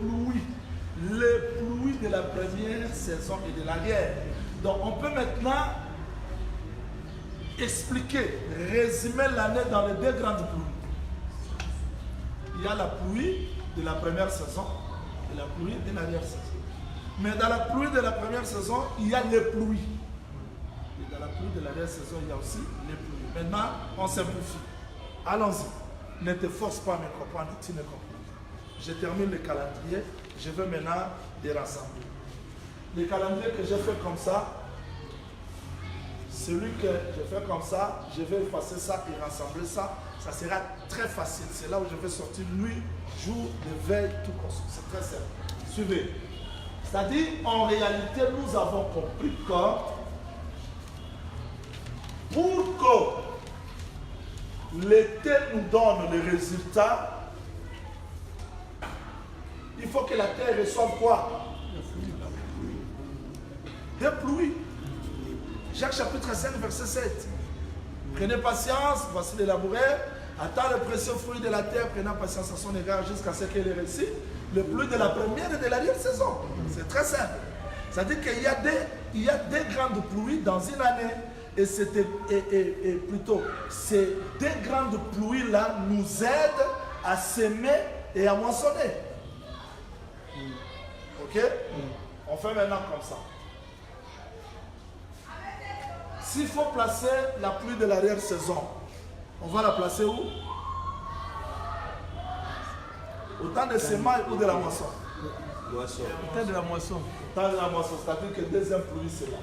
S1: pluie de la première saison et de la guerre. Donc on peut maintenant expliquer, résumer l'année dans les 2 grandes pluies. Il y a la pluie de la première saison et la pluie de la dernière saison. Mais dans la pluie de la première saison, il y a les pluies. Et dans la pluie de la dernière saison, il y a aussi les pluies. Maintenant, on simplifie. Allons-y. Ne te force pas à me comprendre, tu ne comprends pas. Je termine le calendrier. Je vais maintenant les rassembler. Le calendrier que j'ai fait comme ça, celui que je fais comme ça, je vais effacer ça et rassembler ça. Ça sera très facile. C'est là où je vais sortir nuit, jour, de veille, tout comme ça. C'est très simple. Suivez. C'est-à-dire, en réalité, nous avons compris que pour que l'été nous donne les résultats, il faut que la terre reçoive quoi? Des pluies. Jacques chapitre 5, verset 7. Prenez patience, voici les laboureurs. Attends le précieux fruit de la terre, prenant patience à son égard jusqu'à ce qu'elle ait réussi. Le pluie de la première et de l'arrière saison. C'est très simple. C'est-à-dire qu'il y a des grandes pluies dans une année. Et plutôt, ces deux grandes pluies-là nous aident à s'aimer et à moissonner. Ok? On fait maintenant comme ça. S'il faut placer la pluie de l'arrière-saison, on va la placer où? Au temps de semailles ou de la moisson?
S2: Moisson.
S3: Au temps de la moisson.
S1: Au temps de la moisson, c'est-à-dire que la deuxième pluie c'est là.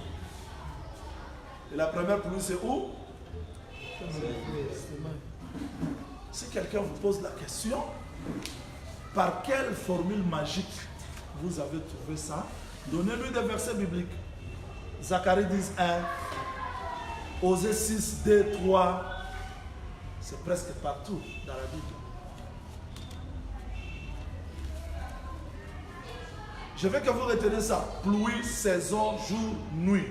S1: Et la première pluie c'est où? Si quelqu'un vous pose la question, par quelle formule magique vous avez trouvé ça? Donnez-lui des versets bibliques. Zacharie 10, 1, Osée 6, 2, 3. C'est presque partout dans la Bible. Je veux que vous reteniez ça. Pluie, saison, jour, nuit.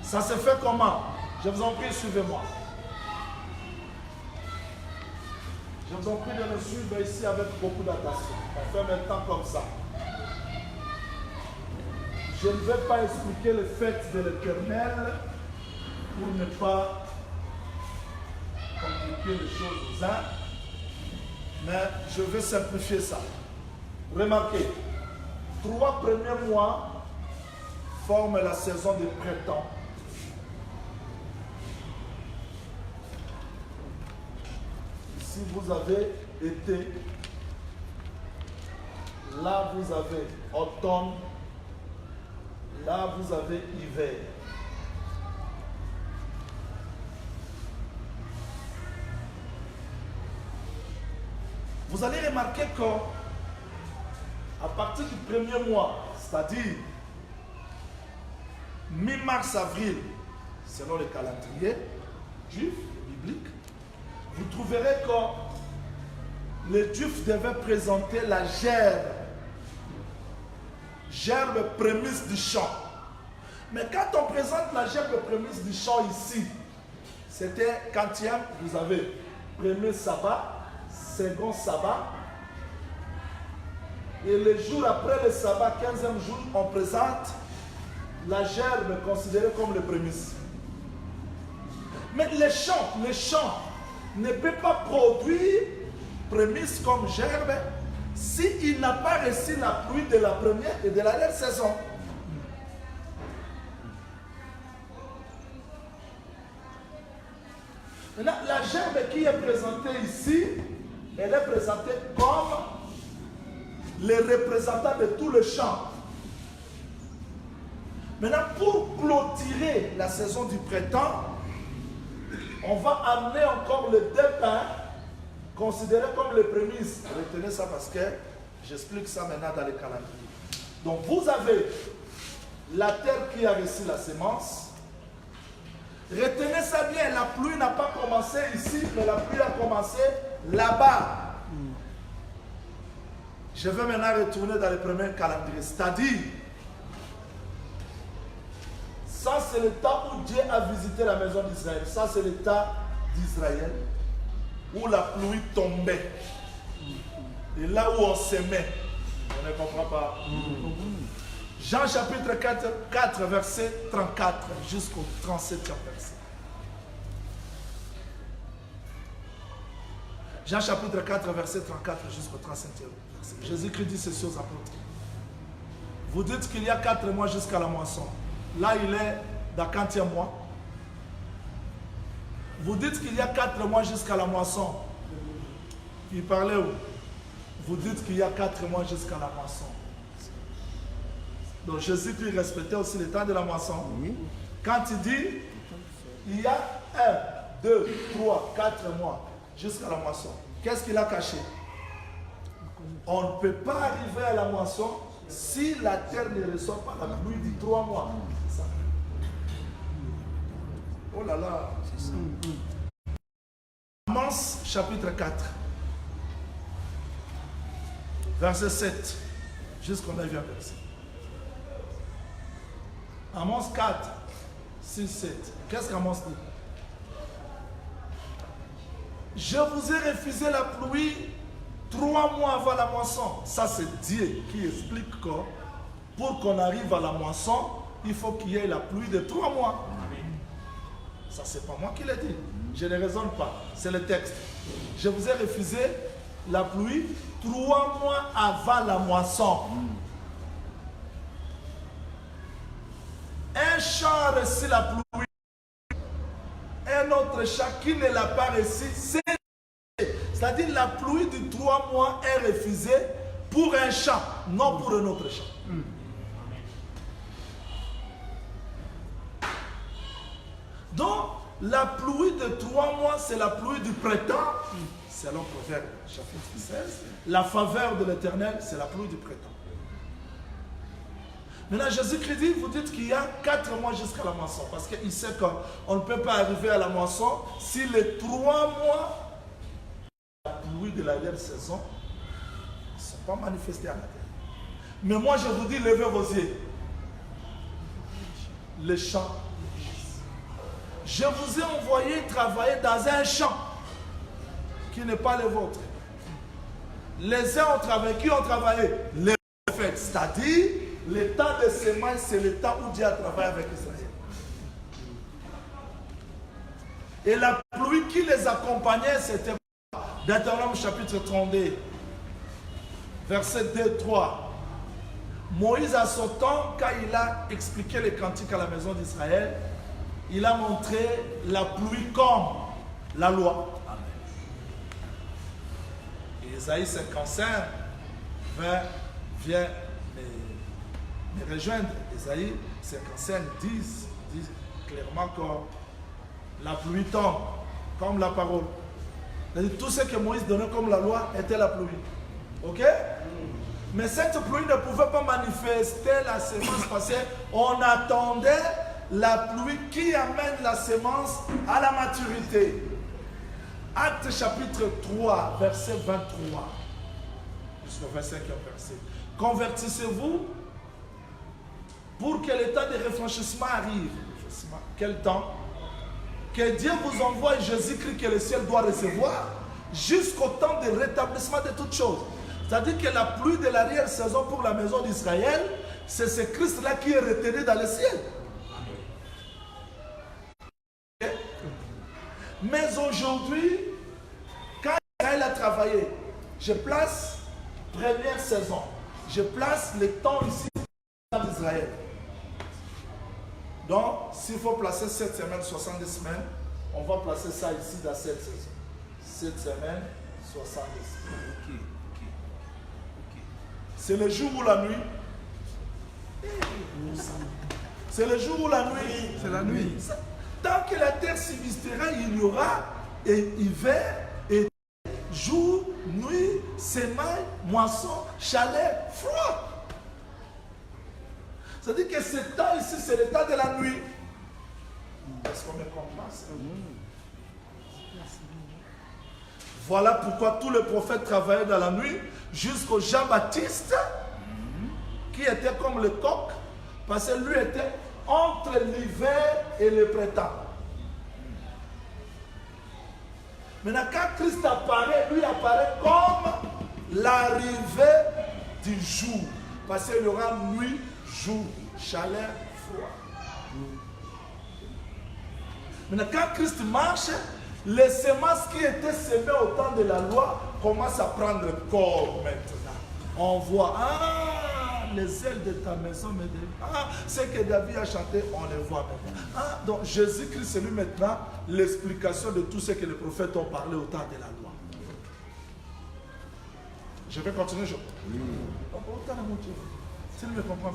S1: Ça se fait comment? Je vous en prie, suivez-moi. Je vous en prie de me suivre ici avec beaucoup d'attention. On fait maintenant comme ça. Je ne vais pas expliquer les fêtes de l'Éternel pour ne pas compliquer les choses, hein? Mais je vais simplifier ça. Remarquez, 3 premiers mois forment la saison du printemps. Si vous avez été, là vous avez automne, là vous avez hiver. Vous allez remarquer que à partir du premier mois, c'est-à-dire mi-mars-avril, selon le calendrier juif, biblique, vous trouverez que les Juifs devaient présenter la gerbe prémisse du champ. Mais quand on présente la gerbe prémisse du champ ici, c'était quantième, vous avez premier sabbat, second sabbat, et le jour après le sabbat, 15e jour, on présente la gerbe considérée comme le prémisse. Mais le champ ne peut pas produire prémisse comme gerbe s'il n'a pas reçu la pluie de la première et de l'arrière saison. Maintenant, la gerbe qui est présentée ici, elle est présentée comme les représentants de tout le champ. Maintenant, pour clôturer la saison du printemps, on va amener encore les deux pains considérés comme les prémices. Retenez ça parce que j'explique ça maintenant dans les calendriers. Donc vous avez la terre qui a reçu la semence. Retenez ça bien, la pluie n'a pas commencé ici, mais la pluie a commencé là-bas. Je vais maintenant retourner dans les premiers calendriers. C'est-à-dire, ça c'est le temps où Dieu a visité la maison d'Israël. Ça c'est le temps d'Israël où la pluie tombait. Et là où on s'aimait. On ne comprend pas. Jean chapitre 4, verset 34 jusqu'au 37e verset. Jean chapitre 4, verset 34 jusqu'au 37e verset. Jésus-Christ dit ceci aux apôtres. Vous dites qu'il y a 4 mois jusqu'à la moisson. Là, il est dans 40e mois. Vous dites qu'il y a 4 mois jusqu'à la moisson. Il parlait où? Vous dites qu'il y a 4 mois jusqu'à la moisson. Donc Jésus-Christ respectait aussi le temps de la moisson. Oui. Quand il dit, il y a 1, 2, 3, 4 mois jusqu'à la moisson. Qu'est-ce qu'il a caché? On ne peut pas arriver à la moisson Si la terre ne reçoit pas la pluie du 3 mois, ça. Oh là là, c'est ça. Amos chapitre 4, verset 7, jusqu'on a vu un verset. Amos 4, 6, 7. Qu'est-ce qu'Amos dit? Je vous ai refusé la pluie 3 mois avant la moisson. Ça, c'est Dieu qui explique que pour qu'on arrive à la moisson, il faut qu'il y ait la pluie de 3 mois. Ça, c'est pas moi qui l'ai dit. Je ne raisonne pas. C'est le texte. Je vous ai refusé la pluie 3 mois avant la moisson. Un champ a reçu la pluie. Un autre champ qui ne l'a pas reçu, c'est-à-dire la pluie de 3 mois est refusée pour un champ, non pour un autre champ. Donc, la pluie de 3 mois, c'est la pluie du printemps, selon Proverbe chapitre 16. La faveur de l'Éternel, c'est la pluie du printemps. Maintenant, Jésus-Christ dit, vous dites qu'il y a 4 mois jusqu'à la moisson, parce qu'il sait qu'on ne peut pas arriver à la moisson si les 3 mois, la pluie de la dernière saison, ne sont pas manifestés à la terre. Mais moi, je vous dis, levez vos yeux. Les champs. Je vous ai envoyé travailler dans un champ qui n'est pas le vôtre. Les uns ont travaillé. Qui ont travaillé? Les prophètes. C'est-à-dire, le temps de semaine, c'est le temps où Dieu a travaillé avec Israël. Et la pluie qui les accompagnait, c'était Deutéronome chapitre 32, verset 2-3. Moïse, à son temps, quand il a expliqué les cantiques à la maison d'Israël, il a montré la pluie comme la loi. Amen. Et Isaïe 55 vient me rejoindre. Isaïe 55 dit clairement que la pluie tombe comme la parole. C'est-à-dire, tout ce que Moïse donnait comme la loi était la pluie. Ok? Mais cette pluie ne pouvait pas manifester la sémence parce qu'on attendait la pluie qui amène la sémence à la maturité. Acte chapitre 3, verset 23. Jusqu'au 25e verset. Convertissez-vous pour que le temps de réfléchissement arrive. Quel temps? Que Dieu vous envoie Jésus-Christ que le ciel doit recevoir jusqu'au temps de rétablissement de toutes choses. C'est-à-dire que la pluie de l'arrière-saison pour la maison d'Israël, c'est ce Christ-là qui est retenu dans le ciel. Mais aujourd'hui, quand Israël a travaillé, je place première saison, je place le temps ici dans Israël. Donc, s'il faut placer 7 semaines, 70 semaines, on va placer ça ici dans cette saison. 7 semaines, 70 semaines. Ok. C'est le jour ou la nuit? C'est le jour ou la nuit? C'est la nuit. Tant que la terre subsistera, il y aura hiver, et jour, nuit, semaine, moisson, chaleur, froid. C'est-à-dire que ce temps ici, c'est le temps de la nuit. Est-ce qu'on me comprend ça? Voilà pourquoi tous les prophètes travaillaient dans la nuit, jusqu'au Jean-Baptiste, qui était comme le coq, parce que lui était entre l'hiver et le printemps. Maintenant, quand Christ apparaît, lui apparaît comme l'arrivée du jour. Parce qu'il y aura nuit, jour, chaleur, froid. Maintenant, quand Christ marche, les semences qui étaient semées au temps de la loi commencent à prendre corps maintenant. On voit, les ailes de ta maison me délivrent. Ce que David a chanté, on les voit maintenant. Donc Jésus-Christ, c'est lui maintenant l'explication de tout ce que les prophètes ont parlé au temps de la loi. Je vais continuer, je s'il me comprend.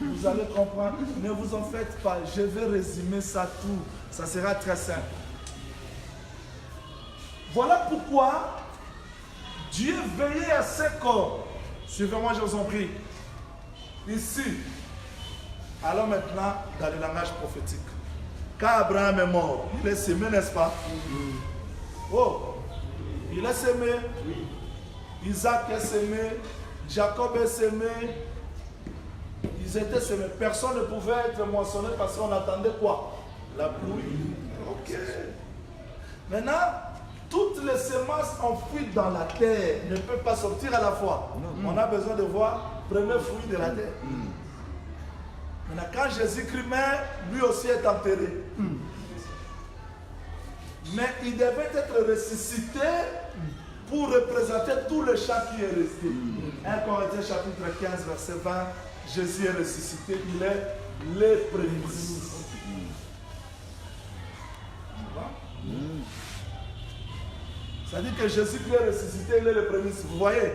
S1: Vous allez comprendre. Ne vous en faites pas. Je vais résumer ça tout. Ça sera très simple. Voilà pourquoi Dieu veillait à ses corps. Suivez-moi, je vous en prie. Ici. Alors maintenant, dans le langage prophétique. Quand Abraham est mort, il est semé, n'est-ce pas? Oh, il est semé. Isaac est semé. Jacob est semé. Ils étaient semés. Personne ne pouvait être moissonné parce qu'on attendait quoi? La pluie. Ok. Maintenant, toutes les semences enfouies dans la terre ne peuvent pas sortir à la fois. On a besoin de voir le premier fruit de la terre. Maintenant, quand Jésus-Christ meurt, lui aussi est enterré. Mais il devait être ressuscité pour représenter tout le champ qui est resté. 1 Corinthiens chapitre 15, verset 20, Jésus est ressuscité, il est les prémices. C'est-à-dire que Jésus-Christ est ressuscité, il est le prémisse. Vous voyez?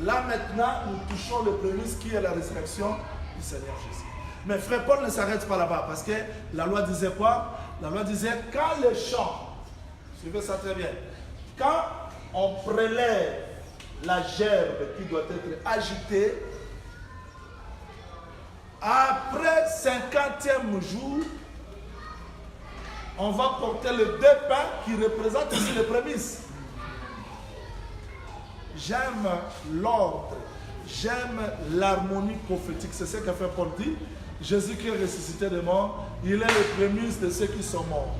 S1: Là maintenant, nous touchons le prémisse qui est la résurrection du Seigneur Jésus. Mais frère Paul ne s'arrête pas là-bas parce que la loi disait quoi? La loi disait quand le champ, suivez ça très bien, quand on prélève la gerbe qui doit être agitée, après 50e jour, on va porter le deux pains qui représentent aussi les prémices. J'aime l'ordre, j'aime l'harmonie prophétique. C'est ce que fait Paul dit. Jésus-Christ est ressuscité des morts, il est le prémices de ceux qui sont morts.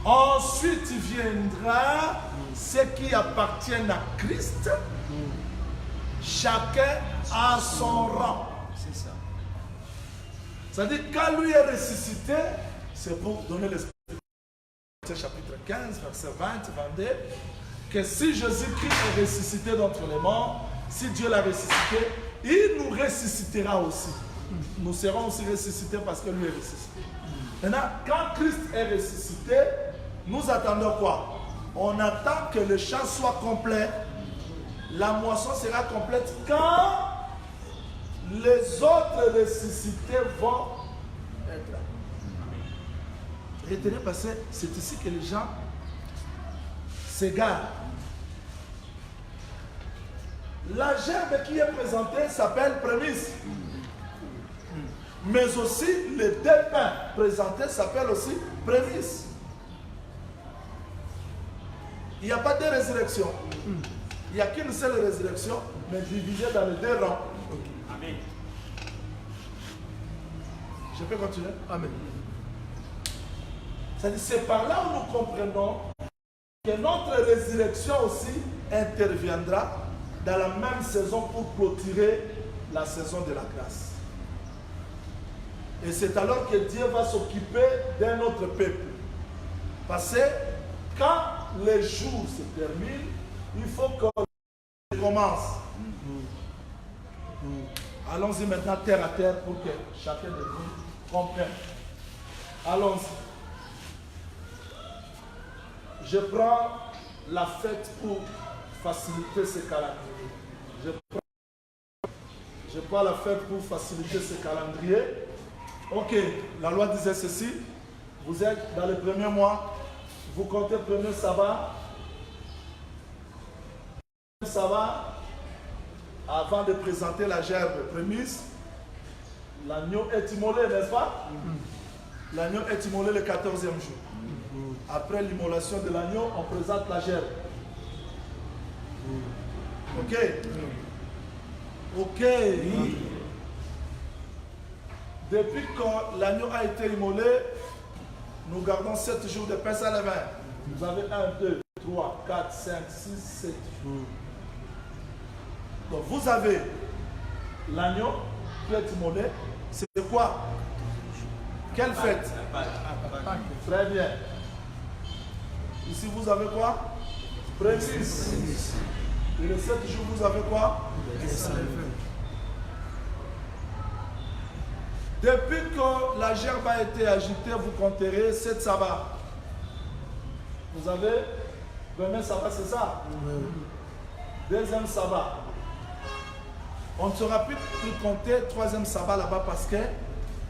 S1: Ensuite viendra ceux qui appartiennent à Christ, chacun à son rang.
S2: C'est ça.
S1: C'est-à-dire quand lui est ressuscité, c'est pour donner l'esprit. Chapitre 15, verset 20, 22, que si Jésus-Christ est ressuscité d'entre les morts, si Dieu l'a ressuscité, il nous ressuscitera aussi. Nous serons aussi ressuscités parce que lui est ressuscité. Maintenant, quand Christ est ressuscité, nous attendons quoi? On attend que le champ soit complet. La moisson sera complète quand les autres ressuscités vont être là. Retenez parce que c'est ici que les gens s'égarent. La gerbe qui est présentée s'appelle prémisse. Mais aussi les deux pains présentés s'appellent aussi prémisse. Il n'y a pas de résurrection. Il n'y a qu'une seule résurrection, mais divisée dans les deux rangs.
S2: Amen.
S1: Je peux continuer?
S2: Amen.
S1: C'est par là où nous comprenons que notre résurrection aussi interviendra dans la même saison pour clôturer la saison de la grâce. Et c'est alors que Dieu va s'occuper d'un autre peuple. Parce que quand les jours se terminent, il faut qu'on commence. Allons-y maintenant terre à terre pour que chacun de nous comprenne. Allons-y. Je prends la fête pour faciliter ce calendrier. Je prends la fête pour faciliter ce calendrier. Ok, la loi disait ceci. Vous êtes dans le premier mois, vous comptez le premier sabbat. Sabbat, avant de présenter la gerbe prémisse, l'agneau est immolé, n'est-ce pas? L'agneau est immolé le 14e jour. Après l'immolation de l'agneau, on présente la gerbe. Ok? Ok. Depuis que l'agneau a été immolé, nous gardons 7 jours de pain sans levain. Vous avez 1, 2, 3, 4, 5, 6, 7 jours. Donc vous avez l'agneau qui est immolé. C'est quoi? Quelle fête? Très bien. Ici vous avez quoi? Prémisse. Et les 7 jours vous avez quoi? Depuis que la gerbe a été agitée, vous compterez 7 sabbats. Vous avez premier sabbat, c'est ça? Deuxième sabbat. On ne sera plus compter troisième sabbat là-bas parce que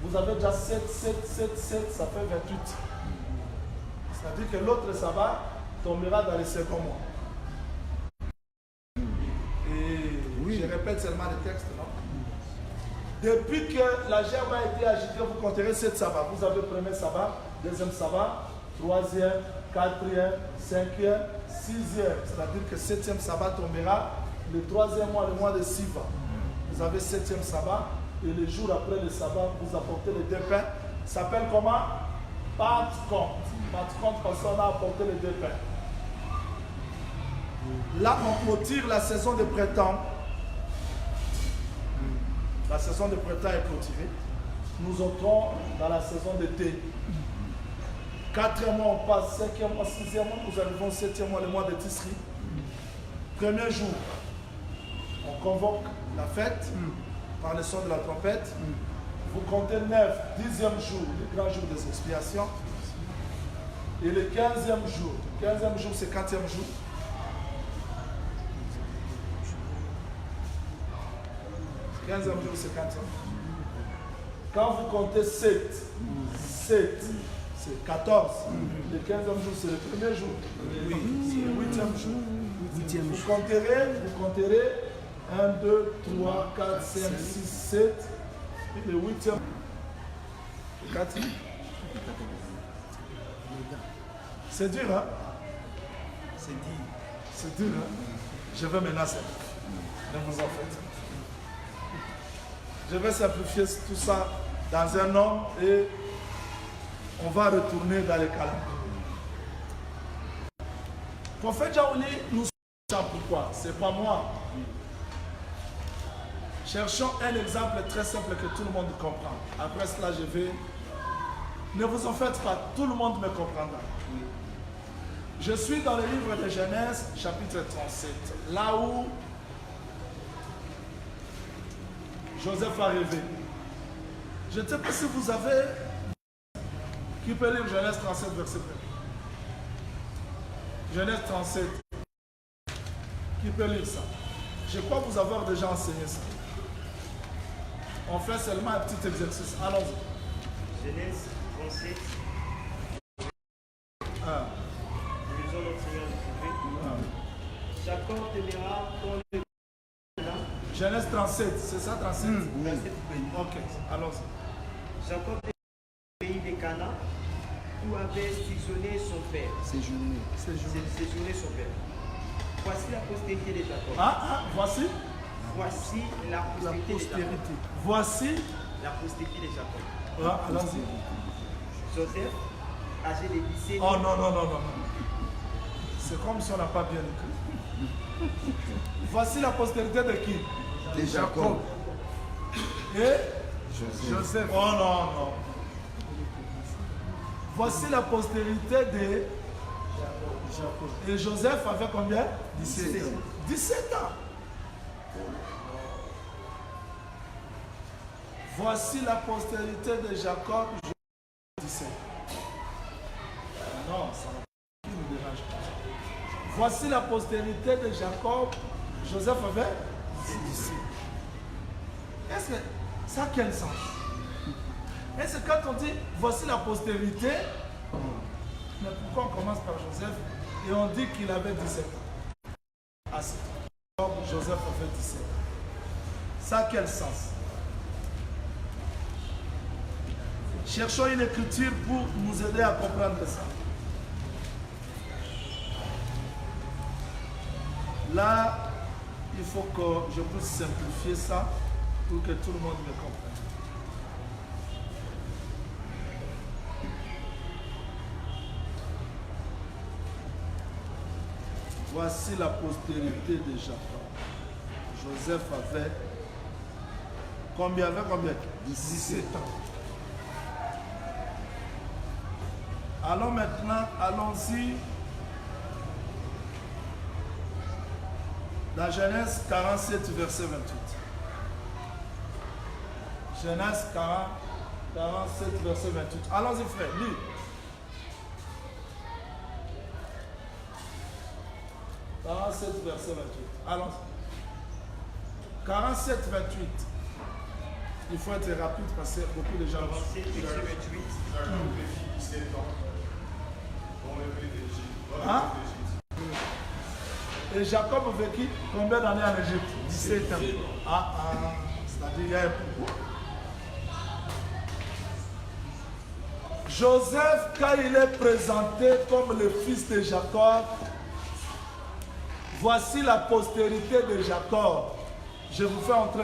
S1: vous avez déjà 7, 7, 7, 7, ça fait 28. C'est-à-dire que l'autre sabbat tombera dans le second mois. faites seulement les textes, non? Depuis que la gerbe a été agitée, vous compterez 7 sabbats. Vous avez le premier sabbat, deuxième sabbat, troisième, quatrième, cinquième, sixième. C'est-à-dire que 7e sabbat tombera le 3e mois, le mois de Siva. Vous avez 7e sabbat et le jour après le sabbat, vous apportez les 2 pains. Ça s'appelle comment? Pas de compte. Pas de compte parce qu'on a apporté les 2 pains. Là, on clôture la saison de printemps. La saison de printemps est clôturée. Nous entrons dans la saison d'été. 4e mois, on passe. 5e mois, 6e mois, nous arrivons au 7e mois, le mois de Tisri. Premier jour, on convoque la fête par le son de la trompette. Vous comptez 9, 10e jour, le grand jour des expiations. Et le 15e jour. Le 15e jour, c'est 4e jour. Le 15e jour, c'est 4e. Quand vous comptez 7, c'est 14. Le 15e jour, c'est le premier jour. Oui, c'est le 8e jour. Vous compterez 1, 2, 3, 4, 5, 6, 7. Et le 8e. Le 4e. C'est dur, hein? C'est dur, hein? Je vais maintenant simplifier. Ne vous en faites. Je vais simplifier tout ça dans un homme et on va retourner dans les calendriers. Prophète Jaouli, nous sommes pourquoi? C'est pas moi. Cherchons un exemple très simple que tout le monde comprend. Après cela, je vais... Ne vous en faites pas, tout le monde me comprendra. Je suis dans le livre de Genèse, chapitre 37, là où Joseph a rêvé. Je ne sais pas si vous avez... Qui peut lire Genèse 37, verset 1? Genèse 37. Qui peut lire ça? Je crois vous avoir déjà enseigné ça. On fait seulement un petit exercice. Allons-y.
S2: Genèse 37. Lisons notre Seigneur Jésus. Jacob t'aimera ton le...
S1: Genèse 37, c'est ça 37?
S2: Oui.
S1: Ok, allons-y.
S2: Jacob t'aimera au pays de Canaan où avait séjourné son père. Séjourné son père. Voici la postérité de Jacob.
S1: Voici
S2: la postérité de Jacob.
S1: Voici
S2: la postérité de Jacob.
S1: Allons-y.
S2: Joseph, âgé de 17 ans.
S1: Oh non. C'est comme si on n'a pas bien écrit. Voici la postérité de qui?
S3: De Jacob.
S1: Et Joseph. Oh non. Voici la postérité de Jacob. Et Joseph avait combien? 17 ans. 17 ans. Voici la postérité de Jacob, 17. Non, ça ne nous dérange pas. Voici la postérité de Jacob, Joseph avait 17. Est-ce que ça a quel sens? Est-ce que quand on dit voici la postérité, mais pourquoi on commence par Joseph et on dit qu'il avait 17 ans? Ah, c'est Joseph avait 17 ans. Ça a quel sens? Cherchons une écriture pour nous aider à comprendre ça. Là, il faut que je puisse simplifier ça pour que tout le monde me comprenne. Voici la postérité de Jacob. Joseph avait combien? 17 ans. Alors maintenant, allons-y dans Genèse 47, verset 28. Genèse 47, verset 28. Allons-y frère, lis. Verset 28. Allons-y. 47, 28. Il faut être rapide parce que beaucoup de gens...
S2: 47, verset 28.
S1: Et Jacob vécut combien d'années en Égypte? 17 ans. C'est-à-dire il y a un pourquoi. Joseph, quand il est présenté comme le fils de Jacob, voici la postérité de Jacob. Je vous fais entrer.